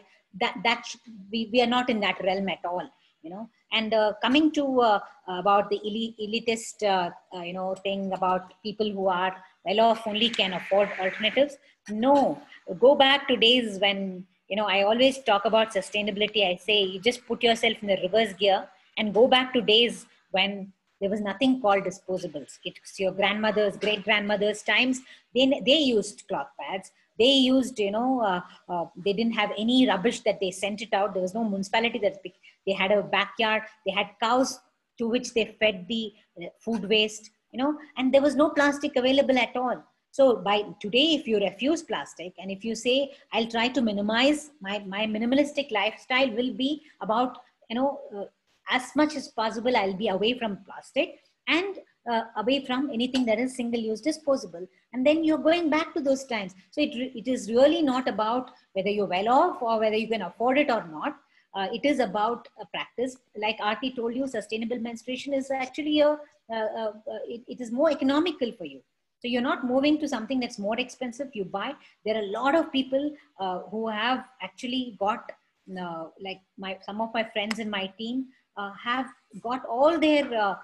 We are not in that realm at all. And coming to about the elitist, thing about people who are well off only can afford alternatives. No, go back to days when, I always talk about sustainability. I say, you just put yourself in the reverse gear and go back to days when there was nothing called disposables. It's your grandmother's, great grandmother's times. They used cloth pads. They used, they didn't have any rubbish that they sent it out. There was no municipality that they had a backyard. They had cows to which they fed the food waste, and there was no plastic available at all. So by today, if you refuse plastic and if you say, I'll try to minimize my minimalistic lifestyle will be about, as much as possible, I'll be away from plastic and away from anything that is single-use disposable. And then you're going back to those times. So it is really not about whether you're well off or whether you can afford it or not. It is about a practice. Like Aarti told you, sustainable menstruation is actually it is more economical for you. So you're not moving to something that's more expensive. You buy. There are a lot of people who have actually got, like some of my friends in my team have got all their,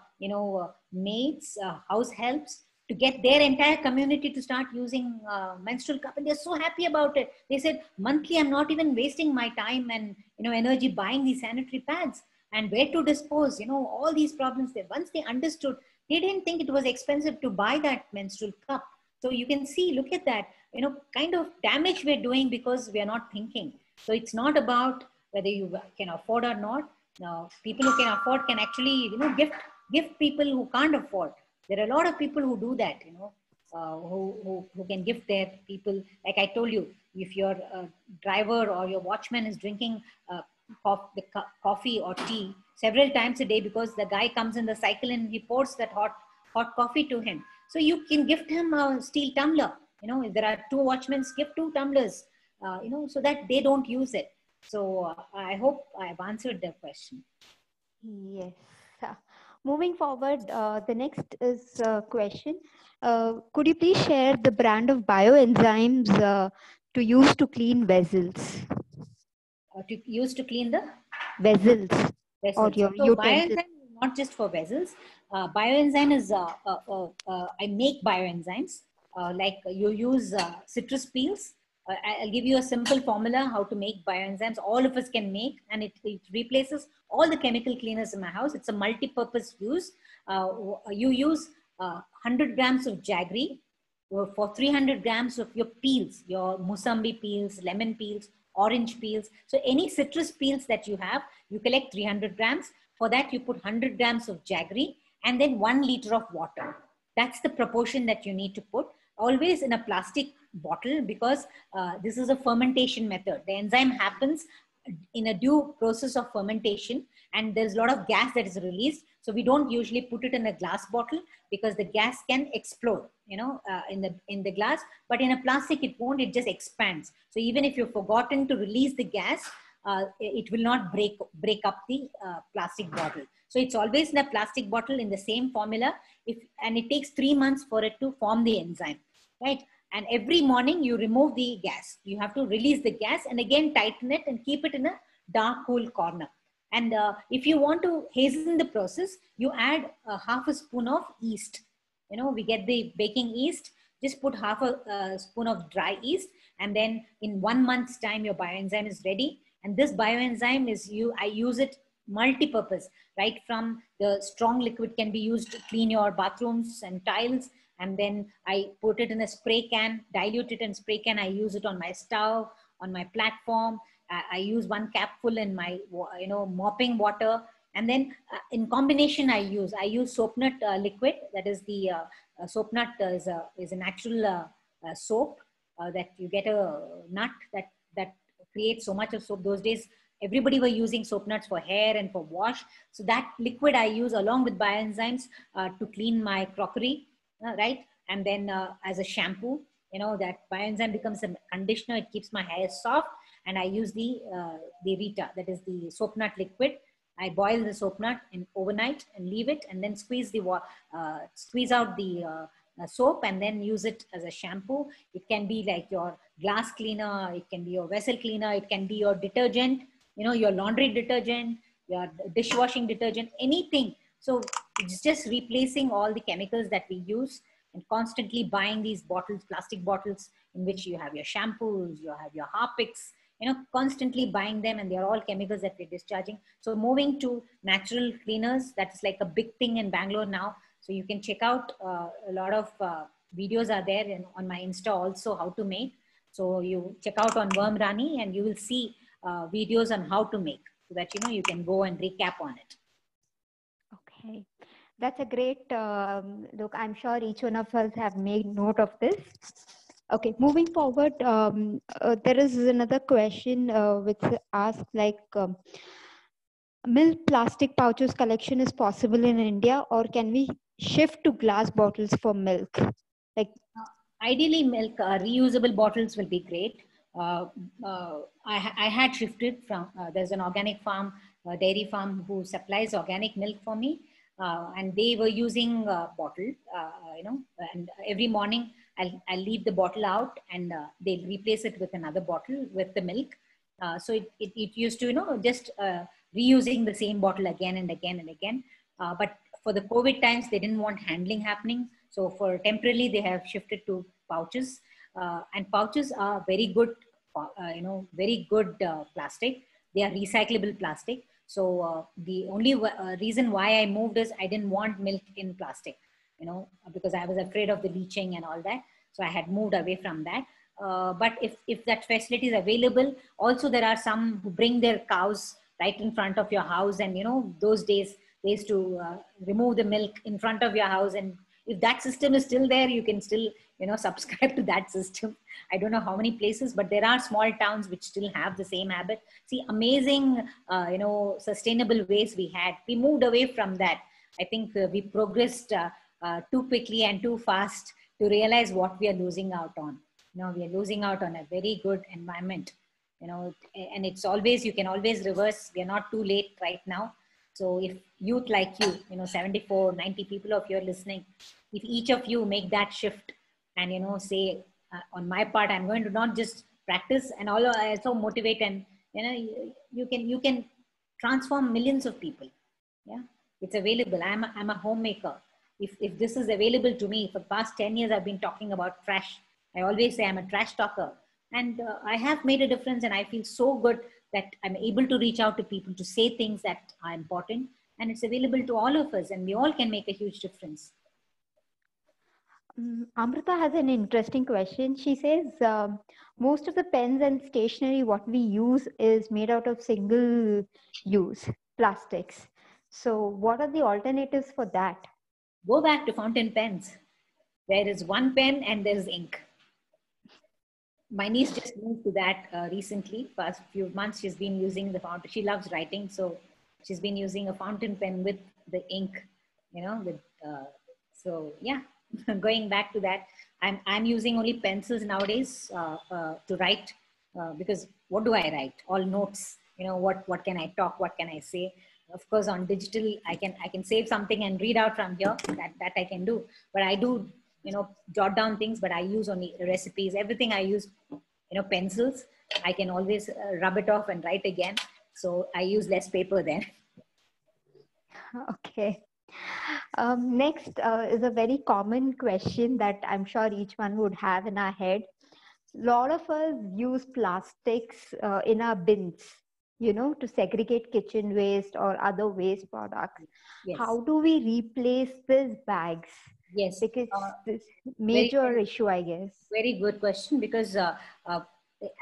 maids, house helps to get their entire community to start using menstrual cup. And they're so happy about it. They said, monthly, I'm not even wasting my time and, energy buying these sanitary pads and where to dispose, all these problems there. Once they understood, they didn't think it was expensive to buy that menstrual cup. So you can see, look at that, kind of damage we're doing because we're not thinking. So it's not about whether you can afford or not. Now, people who can afford can actually, gift people who can't afford. There are a lot of people who do that, who can gift their people. Like I told you, if your driver or your watchman is drinking coffee or tea several times a day because the guy comes in the cycle and he pours that hot coffee to him. So you can gift him a steel tumbler. If there are 2 watchmen, give 2 tumblers, so that they don't use it. So I hope I've answered the question. Yes. Moving forward, the next is a question. Could you please share the brand of bioenzymes to use to clean vessels? To use to clean the? Vessels. Or your so bioenzyme is not just for vessels. Bioenzyme is, I make bioenzymes. Like you use citrus peels. I'll give you a simple formula how to make bioenzymes. All of us can make, and it replaces all the chemical cleaners in my house. It's a multi-purpose use. You use 100 grams of jaggery for 300 grams of your peels, your musambi peels, lemon peels, orange peels. So any citrus peels that you have, you collect 300 grams. For that, you put 100 grams of jaggery and then 1 liter of water. That's the proportion that you need to put. Always in a plastic bottle, because this is a fermentation method. The enzyme happens in a due process of fermentation, and there's a lot of gas that is released. So we don't usually put it in a glass bottle because the gas can explode, in the glass. But in a plastic, it won't. It just expands. So even if you've forgotten to release the gas, it will not break up the plastic bottle. So it's always in a plastic bottle in the same formula. And it takes 3 months for it to form the enzyme, right? And every morning you remove the gas. You have to release the gas and again tighten it and keep it in a dark, cool corner. And if you want to hasten the process, you add half a spoon of yeast. We get the baking yeast. Just put half a spoon of dry yeast, and then in 1 month's time, your bioenzyme is ready. And this bioenzyme is I use it multi-purpose, right? From the strong liquid can be used to clean your bathrooms and tiles. And then I put it in a spray can, dilute it in spray can. I use it on my stove, on my platform. I use 1 capful in my, mopping water. And then in combination, I use soap nut liquid. That is the soap nut is a natural soap that you get a nut that creates so much of soap. Those days, everybody were using soap nuts for hair and for wash. So that liquid I use along with bioenzymes to clean my crockery. Right. And then as a shampoo, that bioenzyme becomes a conditioner. It keeps my hair soft. And I use the Rita, that is the soap nut liquid. I boil the soap nut overnight and leave it, and then squeeze out the soap and then use it as a shampoo. It can be like your glass cleaner. It can be your vessel cleaner. It can be your detergent, your laundry detergent. your dishwashing detergent, anything. So it's just replacing all the chemicals that we use, and constantly buying these bottles, plastic bottles, in which you have your shampoos, you have your Harpics, constantly buying them, and they're all chemicals that we're discharging. So moving to natural cleaners, that's like a big thing in Bangalore now. So you can check out a lot of videos are there on my Insta also, how to make. So you check out on Worm Rani and you will see videos on how to make, so that, you can go and recap on it. Okay. That's a great look. I'm sure each one of us have made note of this. Okay, moving forward, there is another question which asks like, milk plastic pouches collection is possible in India, or can we shift to glass bottles for milk? Like, ideally, milk reusable bottles will be great. I had shifted from, there's an organic farm, dairy farm who supplies organic milk for me. And they were using a bottle, and every morning I'll leave the bottle out, and they'll replace it with another bottle with the milk. So it used to, just reusing the same bottle again and again and again. But for the COVID times, they didn't want handling happening. So for temporarily, they have shifted to pouches. And pouches are very good, very good plastic. They are recyclable plastic. So the only reason why I moved is I didn't want milk in plastic, because I was afraid of the leaching and all that. So I had moved away from that. But if that facility is available, also there are some who bring their cows right in front of your house. And, those days they used to remove the milk in front of your house. And if that system is still there, you can still, subscribe to that system. I don't know how many places, but there are small towns which still have the same habit. See, amazing, sustainable ways we had. We moved away from that. I think we progressed too quickly and too fast to realize what we are losing out on. We are losing out on a very good environment, and it's always, you can always reverse. We are not too late right now. So if youth like you, 74, 90 people of you are listening, if each of you make that shift and, say, on my part, I'm going to not just practice and also motivate, and, you can transform millions of people. Yeah, it's available. I'm a homemaker. If this is available to me, for the past 10 years, I've been talking about trash. I always say I'm a trash talker, and I have made a difference, and I feel so good that I'm able to reach out to people to say things that are important, and it's available to all of us, and we all can make a huge difference. Amrita has an interesting question. She says, most of the pens and stationery what we use is made out of single use plastics. So what are the alternatives for that? Go back to fountain pens. There is one pen and there is ink. My niece just moved to that recently. Past few months, she's been using the fountain. She loves writing, so she's been using a fountain pen with the ink. So yeah. Going back to that, I'm using only pencils nowadays to write, because what do I write? All notes. What can I talk? What can I say? Of course, on digital, I can save something and read out from here. That I can do. But I do, jot down things. But I use only recipes. Everything I use, pencils. I can always rub it off and write again. So I use less paper then. Okay. Next is a very common question that I'm sure each one would have in our head. A lot of us use plastics in our bins, to segregate kitchen waste or other waste products. Yes. How do we replace these bags? Yes. Because this major issue, I guess. Very good question, because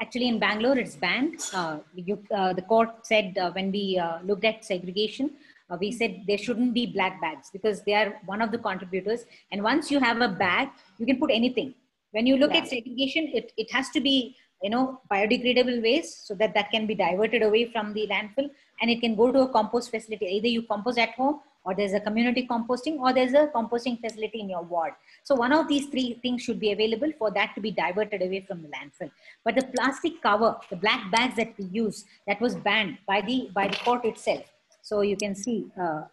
actually in Bangalore, it's banned. The court said when we looked at segregation, we said there shouldn't be black bags, because they are one of the contributors. And once you have a bag, you can put anything. When you look at segregation, it has to be, biodegradable waste, so that can be diverted away from the landfill, and it can go to a compost facility. Either you compost at home, or there's a community composting, or there's a composting facility in your ward. So one of these three things should be available for that to be diverted away from the landfill. But the plastic cover, the black bags that we use, that was banned by the court itself. So you can see,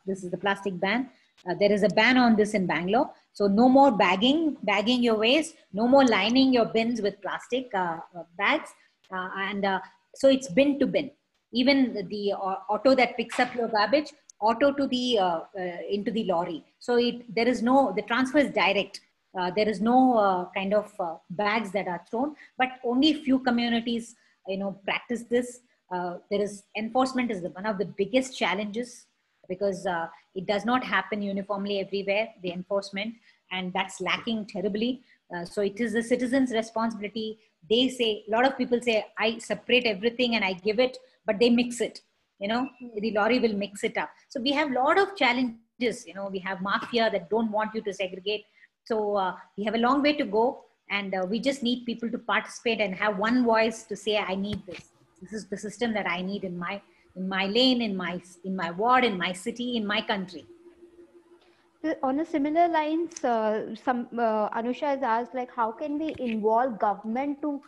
this is the plastic ban. There is a ban on this in Bangalore. So no more bagging your waste, no more lining your bins with plastic bags. So it's bin to bin. even the auto that picks up your garbage, auto to the into the lorry. So there is no, the transfer is direct. There is no kind of bags that are thrown, but only few communities, practice this. There is enforcement is one of the biggest challenges, because it does not happen uniformly everywhere, the enforcement, and that's lacking terribly. So it is the citizens' responsibility. They say, a lot of people say, I separate everything and I give it, but they mix it. The lorry will mix it up. So we have a lot of challenges. We have mafia that don't want you to segregate. So we have a long way to go, and we just need people to participate and have one voice to say, I need this. This is the system that I need in my lane, in my ward, in my city, in my country. On a similar lines, Anusha has asked, like, how can we involve government to,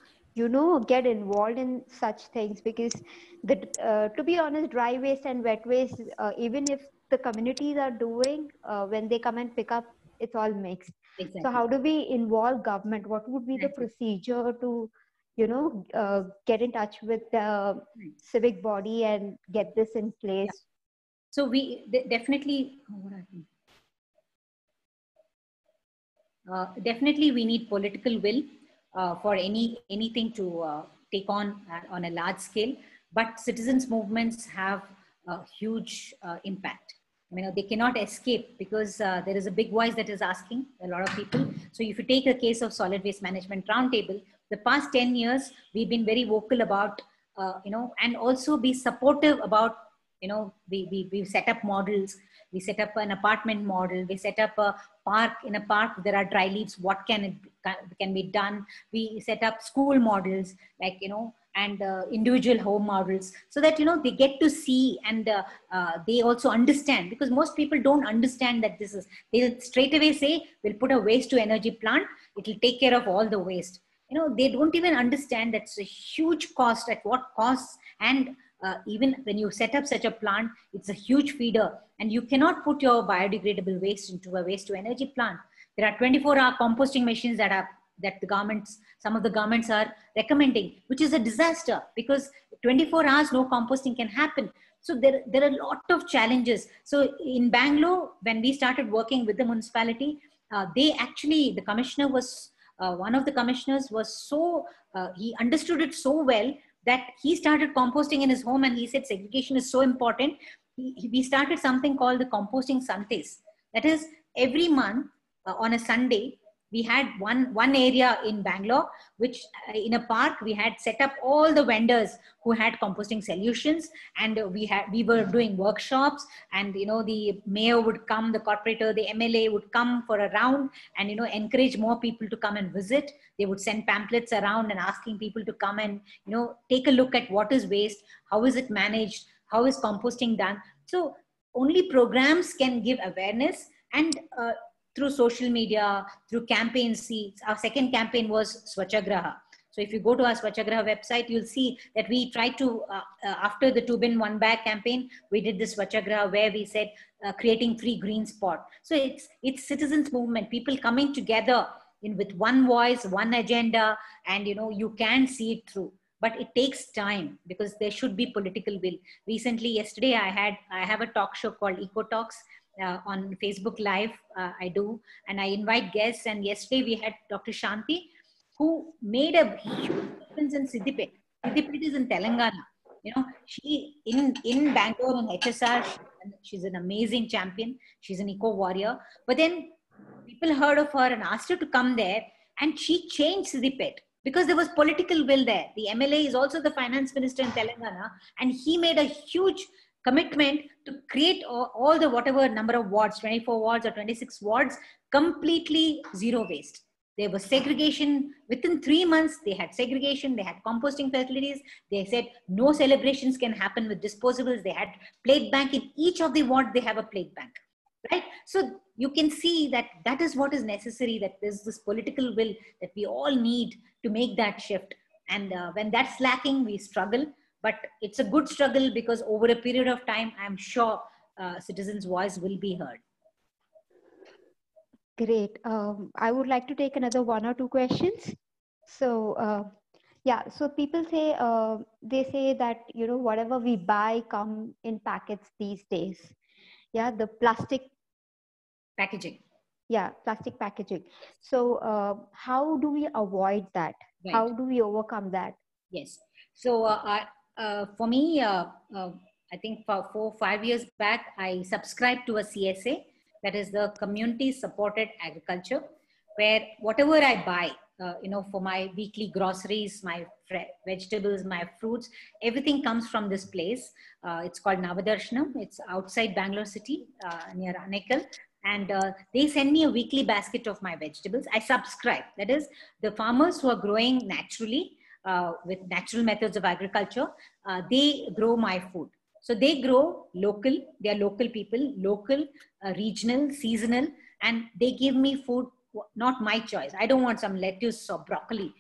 get involved in such things? Because to be honest, dry waste and wet waste, even if the communities are doing, when they come and pick up, it's all mixed. Exactly. So how do we involve government? What would be the procedure to, get in touch with the civic body and get this in place? Yeah. So we definitely, definitely we need political will for anything to take on a large scale. But citizens movements have a huge impact. They cannot escape, because there is a big voice that is asking a lot of people. So if you take a case of Solid Waste Management Roundtable, the past 10 years, we've been very vocal about, and also be supportive about, we've set up models. We set up an apartment model. We set up a park. In a park, there are dry leaves. What can be done? We set up school models, like, and individual home models, so that, they get to see, and they also understand, because most people don't understand that this is, they'll straight away say, we'll put a waste to energy plant. It will take care of all the waste. They don't even understand that's a huge cost, at what costs. And even when you set up such a plant, it's a huge feeder, and you cannot put your biodegradable waste into a waste to energy plant. There are 24-hour composting machines that some of the governments are recommending, which is a disaster, because 24 hours no composting can happen. So there are a lot of challenges. So in Bangalore, when we started working with the municipality, the commissioner was, one of the commissioners was so, he understood it so well, that he started composting in his home, and he said segregation is so important. We started something called the composting Sundays. That is, every month on a Sunday, we had one area in Bangalore, which in a park, we had set up all the vendors who had composting solutions, and we were doing workshops, and the mayor would come, the corporator, the MLA would come for a round, and encourage more people to come and visit. They would send pamphlets around and asking people to come and take a look at what is waste, how is it managed, how is composting done. So only programs can give awareness, and through social media, through campaigns. Our second campaign was Swachhagraha. So if you go to our Swachhagraha website, you'll see that we tried to, after the 2 bin 1 bag campaign, we did this Swachhagraha, where we said creating 3 green spot. So it's citizens movement, people coming together with one voice, one agenda, and you can see it through. But it takes time, because there should be political will. Recently, yesterday, I have a talk show called Eco Talks. On Facebook Live, I do, and I invite guests. And yesterday we had Dr. Shanti, who made a huge difference in Siddipet. Siddipet is in Telangana. She in Bangalore and HSR, she's an amazing champion. She's an eco warrior. But then people heard of her and asked her to come there, and she changed Siddipet, because there was political will there. The MLA is also the finance minister in Telangana, and he made a huge commitment to create all the whatever number of wards, 24 wards or 26 wards, completely zero waste. There was segregation. Within 3 months, they had segregation, they had composting facilities. They said no celebrations can happen with disposables. They had plate bank. In each of the wards, they have a plate bank, right? So you can see that is what is necessary, that there's this political will that we all need to make that shift. And when that's lacking, we struggle. But it's a good struggle, because over a period of time, I'm sure citizens' voice will be heard. Great. I would like to take another 1 or 2 questions. So Yeah, so people say, they say that, you know, whatever we buy come in packets these days. Yeah, the plastic packaging. Yeah, plastic packaging. So how do we avoid that? Right. How do we overcome that? Yes. So for me, I think for 4-5 years back, I subscribed to a CSA, that is the Community Supported Agriculture, where whatever I buy, you know, for my weekly groceries, my vegetables, my fruits, everything comes from this place. It's called Navadarshanam. It's outside Bangalore city, near Anekal. And they send me a weekly basket of my vegetables. I subscribe. That is, the farmers who are growing naturally, with natural methods of agriculture, they grow my food. So they grow local, they are local people, local, regional, seasonal, and they give me food, not my choice. I don't want some lettuce or broccoli.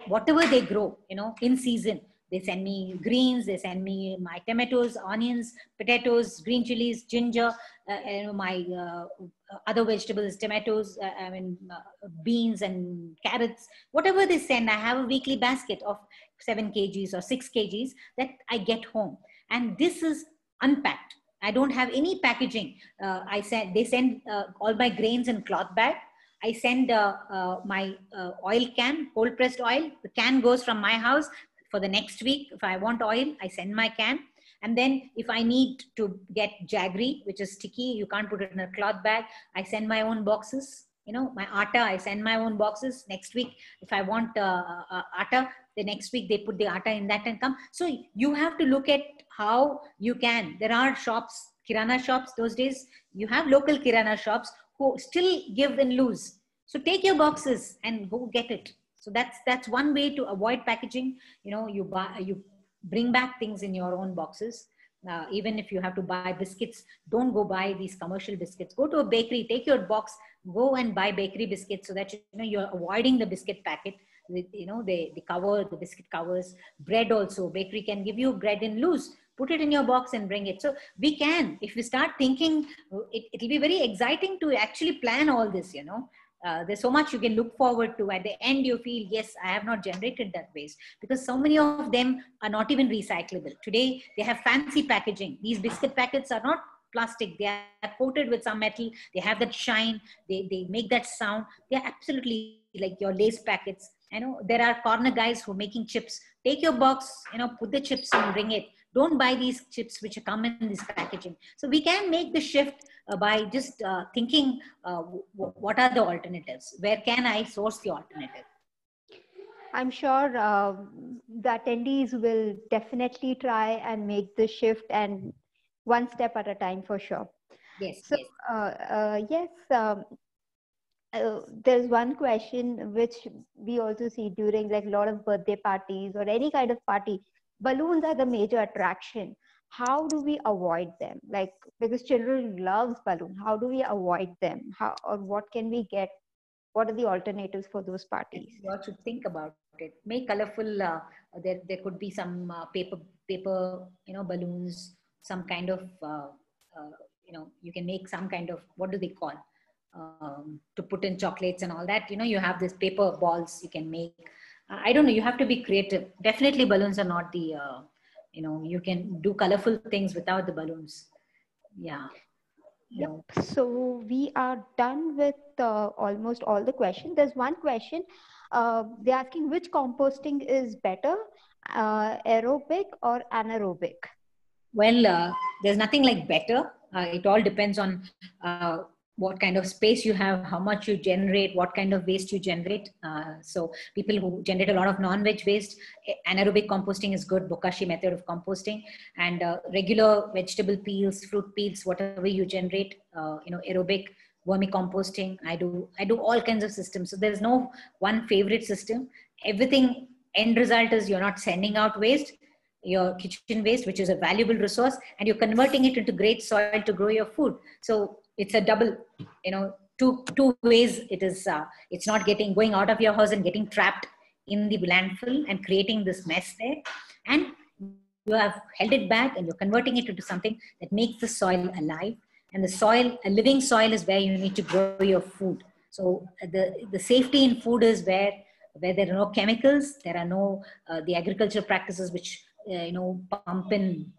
Whatever they grow, you know, in season, they send me greens, they send me my tomatoes, onions, potatoes, green chilies, ginger, you know, my other vegetables, tomatoes, beans and carrots, whatever they send. I have a weekly basket of 7 kgs or 6 kgs that I get home. And this is unpacked. I don't have any packaging. They send all my grains in cloth bag. I send my oil can, cold pressed oil. The can goes from my house for the next week. If I want oil, I send my can. And then if I need to get jaggery, which is sticky, you can't put it in a cloth bag, I send my own boxes. You know, my atta, I send my own boxes. Next week, if I want atta, the next week they put the atta in that and come. So you have to look at how you can. There are shops, kirana shops those days. You have local kirana shops who still give and lose. So take your boxes and go get it. So that's one way to avoid packaging. You know, you bring back things in your own boxes. Even if you have to buy biscuits, don't go buy these commercial biscuits. Go to a bakery, take your box, go and buy bakery biscuits, so that you know you're avoiding the biscuit packet. With, you know, the cover, the biscuit covers. Bread also, bakery can give you bread in loose. Put it in your box and bring it. So we can, if we start thinking, it'll be very exciting to actually plan all this, you know. There's so much you can look forward to. At the end, you feel, yes, I have not generated that waste, because so many of them are not even recyclable. Today, they have fancy packaging. These biscuit packets are not plastic. They are coated with some metal. They have that shine. They make that sound. They are absolutely like your Lay's packets. I know there are corner guys who are making chips. Take your box, you know, put the chips and bring it. Don't buy these chips which come in this packaging. So we can make the shift by just thinking, what are the alternatives? Where can I source the alternative? I'm sure the attendees will definitely try and make the shift, and one step at a time for sure. Yes. So, yes. There's one question which we also see during like a lot of birthday parties or any kind of party. Balloons are the major attraction. How do we avoid them? Like, because children loves balloon, how do we avoid them? How, or what can we get? What are the alternatives for those parties? You all should think about it. Make colorful. There could be some paper, you know, balloons. Some kind of, you know, you can make some kind of, what do they call? To put in chocolates and all that. You know, you have this paper balls you can make. I don't know. You have to be creative. Definitely, balloons are not the. You know, you can do colorful things without the balloons. Yeah. Yep. So we are done with almost all the questions. There's one question. They're asking which composting is better, aerobic or anaerobic? Well, there's nothing like better. It all depends on what kind of space you have, how much you generate, what kind of waste you generate. So people who generate a lot of non-veg waste, anaerobic composting is good, Bokashi method of composting, and regular vegetable peels, fruit peels, whatever you generate, you know, aerobic, vermicomposting. I do all kinds of systems. So there's no one favorite system. Everything, end result is you're not sending out waste, your kitchen waste, which is a valuable resource, and you're converting it into great soil to grow your food. So it's a double, you know, two ways. It is, it's not going out of your house and getting trapped in the landfill and creating this mess there. And you have held it back and you're converting it into something that makes the soil alive. And the soil, a living soil, is where you need to grow your food. So the safety in food is where where there are no chemicals, there are no the agricultural practices which pump in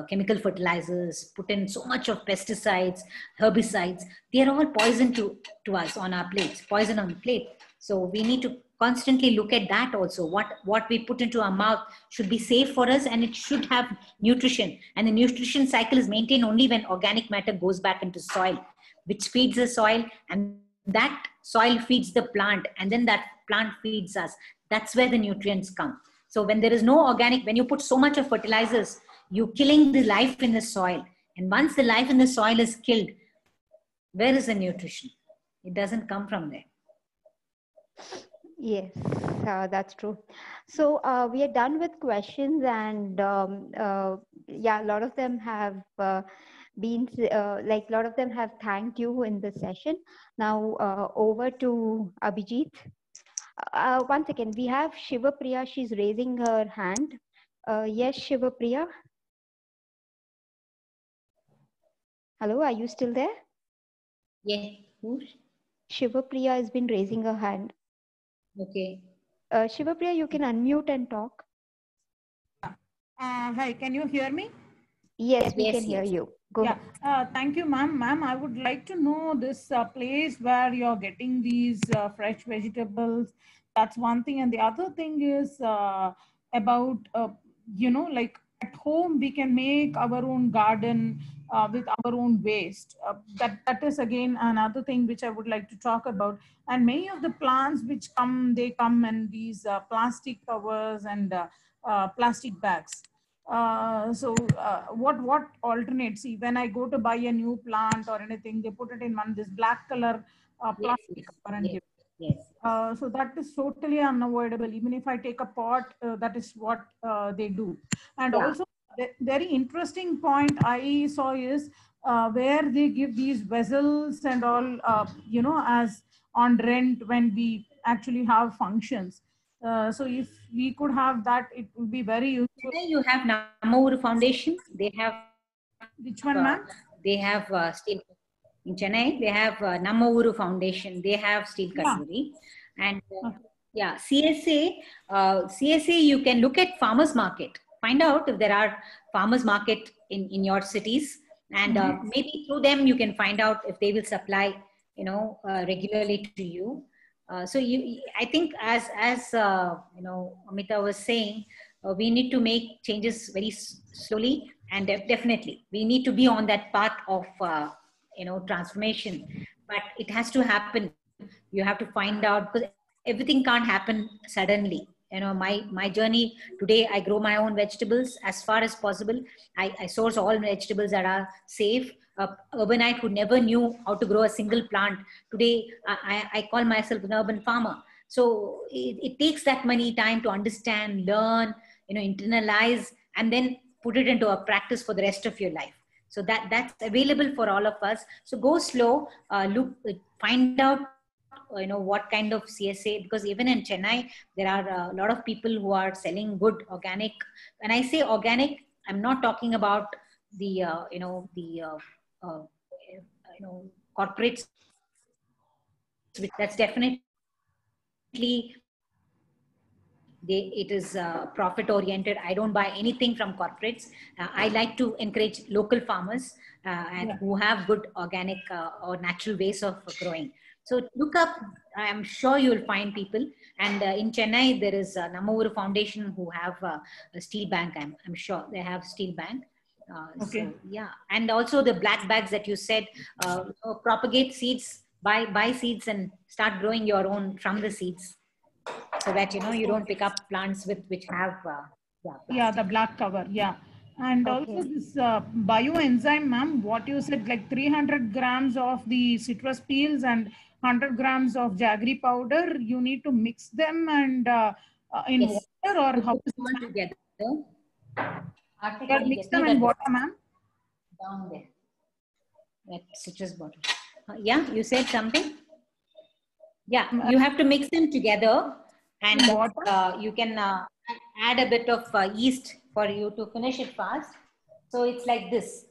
chemical fertilizers, put in so much of pesticides, herbicides. They are all poison to us on our plates, poison on the plate. So we need to constantly look at that also. What we put into our mouth should be safe for us, and it should have nutrition. And the nutrition cycle is maintained only when organic matter goes back into soil, which feeds the soil, and that soil feeds the plant, and then that plant feeds us. That's where the nutrients come. So when there is no organic, when you put so much of fertilizers, you're killing the life in the soil. And once the life in the soil is killed, where is the nutrition? It doesn't come from there. Yes, that's true. So we are done with questions, and yeah, a lot of them have been like a lot of them have thanked you in the session. Now over to Abhijit. One second, we have Shiva Priya. She's raising her hand. Yes, Shiva Priya. Hello, are you still there? Yeah. Who? Shiva Priya has been raising her hand. Okay. Shiva Priya, you can unmute and talk. Hi, can you hear me? Yes, we can hear you. Go ahead. Thank you, ma'am. Ma'am, I would like to know this place where you're getting these fresh vegetables. That's one thing. And the other thing is about, like at home, we can make our own garden with our own waste. That is, again, another thing which I would like to talk about. And many of the plants which come, they come in these plastic covers and plastic bags. What alternates? See, when I go to buy a new plant or anything, they put it in this black color plastic cover and give it. So that is totally unavoidable. Even if I take a pot, that is what they do. And also, the very interesting point I saw is where they give these vessels and all, as on rent when we actually have functions. So if we could have that, it would be very useful. You have Namma Foundation. They have. Which one, ma'am? They have steel. In Chennai, they have Namma Foundation. They have steel cutlery. And CSA, you can look at farmers market. Find out if there are farmers market in your cities. And maybe through them, you can find out if they will supply, regularly to you. So I think as Amita was saying, we need to make changes very slowly, and definitely we need to be on that path of transformation. But it has to happen. You have to find out, because everything can't happen suddenly. My journey today, I grow my own vegetables as far as possible. I source all vegetables that are safe. Urbanite who never knew how to grow a single plant. Today, I call myself an urban farmer. So it takes that many time to understand, learn, internalize, and then put it into a practice for the rest of your life. So that's available for all of us. So go slow, look, find out, what kind of CSA, because even in Chennai, there are a lot of people who are selling good organic. When I say organic, I'm not talking about the, corporates. That's definitely, it is profit oriented. I don't buy anything from corporates. I like to encourage local farmers and who have good organic or natural ways of growing. So look up, I'm sure you'll find people. And in Chennai, there is Namma Foundation who have a steel bank. I'm sure they have steel bank. So, yeah. And also the black bags that you said, propagate seeds, buy seeds and start growing your own from the seeds. So that, you don't pick up plants which have, the black cover. Yeah. And also this bioenzyme, ma'am, what you said, like 300 grams of the citrus peels and 100 grams of jaggery powder, you need to mix them and in water, or how is it together? Mix them in water, ma'am? Down there. That citrus bottle. Yeah, you said something? Yeah, you have to mix them together, and you can add a bit of yeast for you to finish it fast. So it's like this.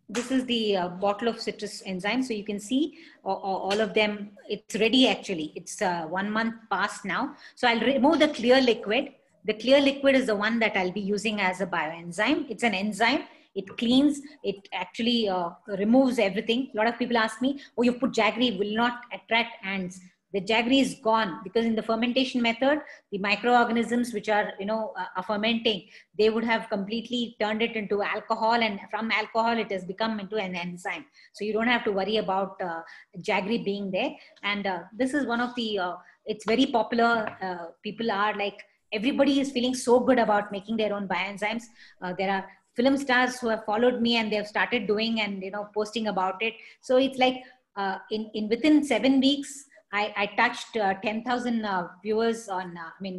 this is the bottle of citrus enzyme. So you can see all of them. It's ready actually. It's 1 month past now. So I'll remove the clear liquid. The clear liquid is the one that I'll be using as a bioenzyme. It's an enzyme. It cleans, it actually removes everything. A lot of people ask me, oh, you put jaggery, will not attract ants. The jaggery is gone because in the fermentation method, the microorganisms which are, are fermenting, they would have completely turned it into alcohol, and from alcohol, it has become into an enzyme. So you don't have to worry about jaggery being there. And this is one of the, it's very popular. People are like, everybody is feeling so good about making their own bioenzymes. There are film stars who have followed me and they've started doing and, posting about it. So it's like in within 7 weeks, I touched 10,000 viewers on,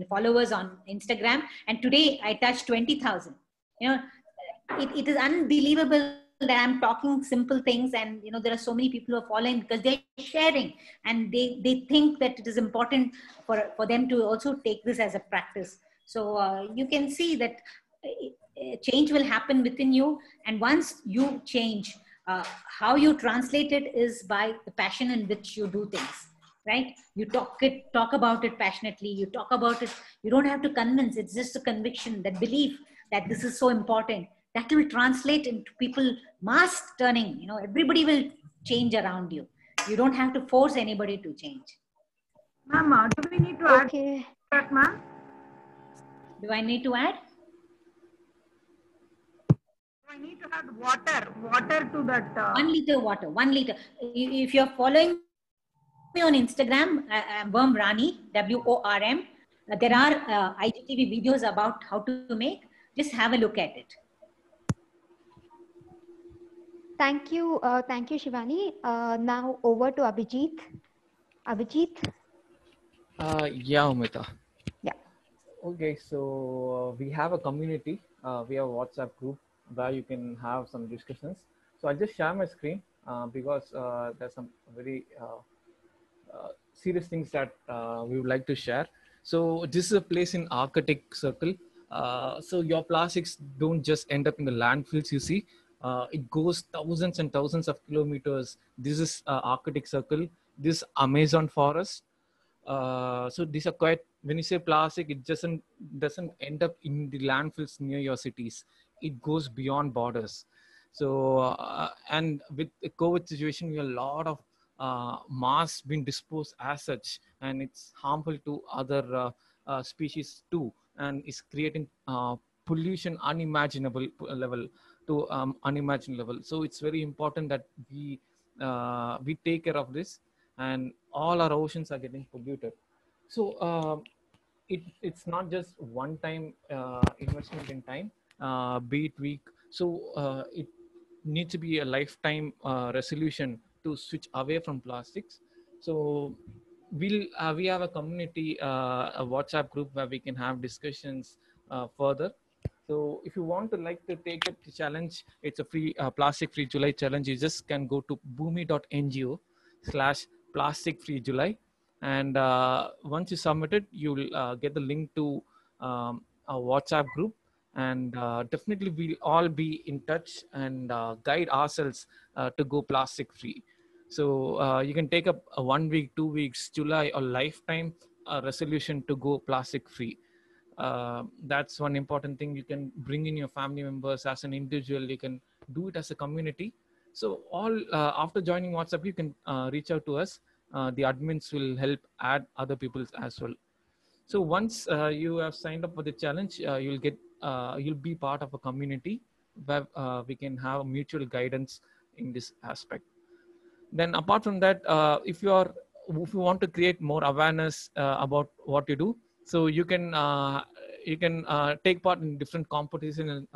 followers on Instagram. And today I touched 20,000. It is unbelievable that I'm talking simple things, and there are so many people who are following because they're sharing, and they think that it is important for them to also take this as a practice. So you can see that change will happen within you, and once you change, how you translate it is by the passion in which you do things. Right? You talk about it passionately. You talk about it. You don't have to convince. It's just a conviction, that belief that this is so important. That will translate into people mass turning. Everybody will change around you. You don't have to force anybody to change. Ma'am, do we need to add that, ma'am? Do I need to add? I need to add water to that. 1 liter water. 1 liter. If you're following me on Instagram, Worm Rani, WORM. There are IGTV videos about how to make. Just have a look at it. Thank you, Shivani. Now over to Abhijit. Abhijit. Yeah, Umita. Yeah. Okay, so we have a community. We have a WhatsApp group where you can have some discussions. So I'll just share my screen because there's some very serious things that we would like to share. So this is a place in Arctic Circle. So your plastics don't just end up in the landfills, you see. It goes thousands and thousands of kilometers. This is Arctic Circle. This Amazon forest. So these are quite, when you say plastic, it doesn't end up in the landfills near your cities. It goes beyond borders. So and with the COVID situation, we have a lot of mass being disposed as such, and it's harmful to other species too, and it's creating pollution unimaginable level to unimaginable level. So it's very important that we take care of this, and all our oceans are getting polluted. So it's not just one time investment in time, be it week. So it needs to be a lifetime resolution to switch away from plastics. So we have a community, a WhatsApp group where we can have discussions further. So if you want to take up the challenge, it's a free plastic free July challenge. You just can go to bhoomi.ngo/plastic free July, and once you submit it, you'll get the link to our WhatsApp group, and definitely we'll all be in touch and guide ourselves to go plastic free. So you can take up a 1 week, 2 weeks, July, or lifetime resolution to go plastic free. That's one important thing. You can bring in your family members. As an individual, you can do it as a community. So all after joining WhatsApp, you can reach out to us. The admins will help add other people as well. So once you have signed up for the challenge, you'll be part of a community where we can have mutual guidance in this aspect. Then apart from that, if you want to create more awareness about what you do, so you can take part in different competition and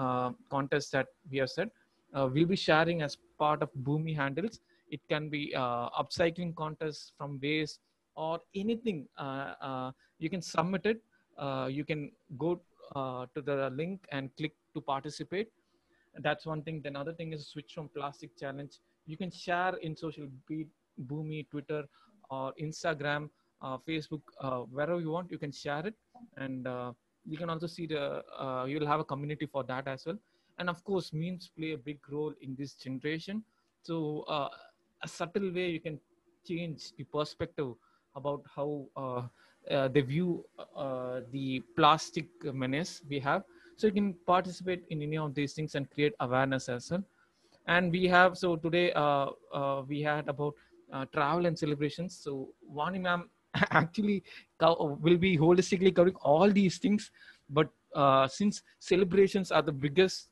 contests that we have said. We'll be sharing as part of Bhoomi handles. It can be upcycling contests from waste or anything. You can submit it. You can go to the link and click to participate. That's one thing. Then other thing is switch from plastic challenge. You can share in social media, Bhoomi, Twitter, or Instagram, Facebook, wherever you want. You can share it, and you can also see you'll have a community for that as well. And of course, memes play a big role in this generation. So a subtle way you can change the perspective about how they view the plastic menace we have. So you can participate in any of these things and create awareness as well. And we have, so today we had about travel and celebrations. So Vani ma'am actually will be holistically covering all these things. But since celebrations are the biggest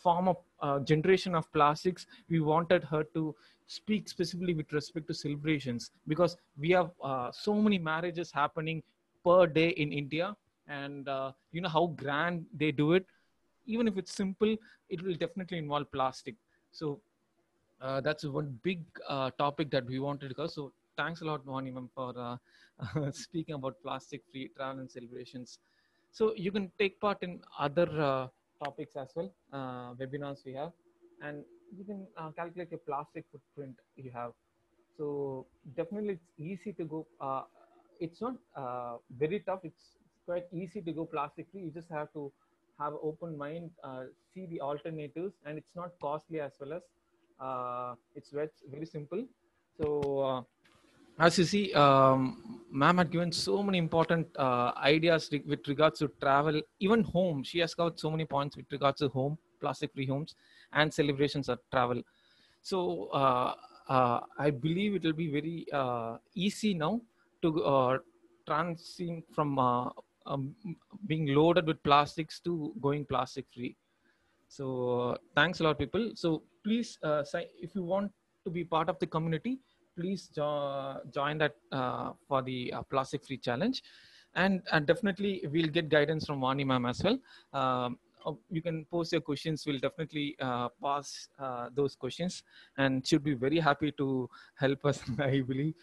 form of generation of plastics, we wanted her to speak specifically with respect to celebrations, because we have so many marriages happening per day in India, and you know how grand they do it. Even if it's simple, it will definitely involve plastic. So that's one big topic that we wanted to cover. So thanks a lot, Vani ma'am, for speaking about plastic-free travel and celebrations. So you can take part in other topics as well, webinars we have, and you can calculate your plastic footprint you have. So definitely it's easy to go. It's not very tough. It's quite easy to go plastic-free. You just have to have an open mind, see the alternatives, and it's not costly as well as it's very simple. So as you see, ma'am had given so many important ideas with regards to travel, even home. She has covered so many points with regards to home, plastic-free homes, and celebrations at travel. So I believe it will be very easy now to transition from being loaded with plastics to going plastic-free. So thanks a lot, people. So please, if you want to be part of the community, please join that for the plastic-free challenge. And definitely we'll get guidance from Vani ma'am as well. You can post your questions. We'll definitely pass those questions, and should be very happy to help us, I believe.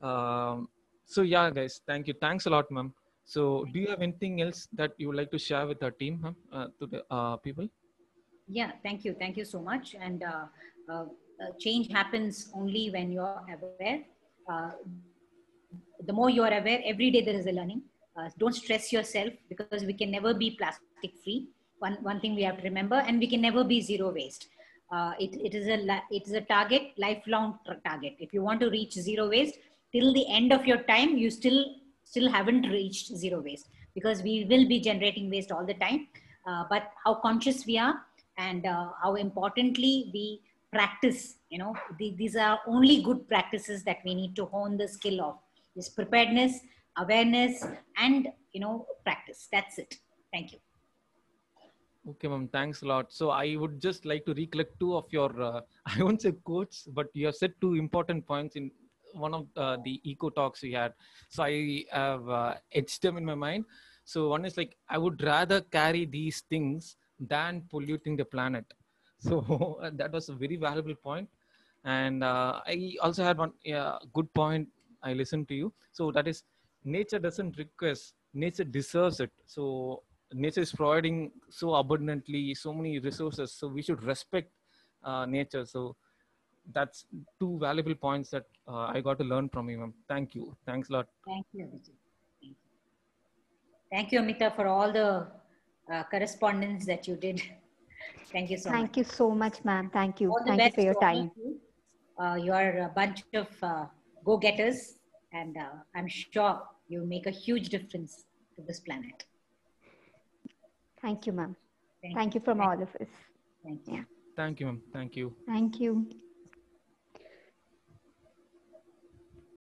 So yeah, guys, thank you. Thanks a lot, ma'am. So do you have anything else that you would like to share with our team, ma'am, to the people? Yeah, thank you. Thank you so much. And change happens only when you're aware. The more you are aware, every day there is a learning. Don't stress yourself, because we can never be plastic free. One thing we have to remember, and we can never be zero waste. It is a target, lifelong target. If you want to reach zero waste till the end of your time, you still haven't reached zero waste, because we will be generating waste all the time. But how conscious we are, and how importantly we practice, these are only good practices that we need to hone the skill of. This preparedness, awareness, and practice. That's it. Thank you. Okay, ma'am. Thanks a lot. So I would just like to recollect two of your, I won't say quotes, but you have said two important points in one of the eco talks we had. So I have etched them in my mind. So one is like, I would rather carry these things than polluting the planet. So that was a very valuable point. And I also had one good point. I listened to you. So that is, nature doesn't request, nature deserves it. So nature is providing so abundantly, so many resources. So we should respect nature. So that's two valuable points that I got to learn from you, ma'am. Thank you. Thanks a lot. Thank you, Abhijit. Thank you, Amita, for all the correspondence that you did. Thank you so much. Thank you so much, ma'am. Thank you. All the Thank you best for your to time. You are a bunch of go-getters, and I'm sure you make a huge difference to this planet. Thank you, ma'am. Thank you from all of us. Thank you. Yeah. Thank you, ma'am. Thank you. Thank you.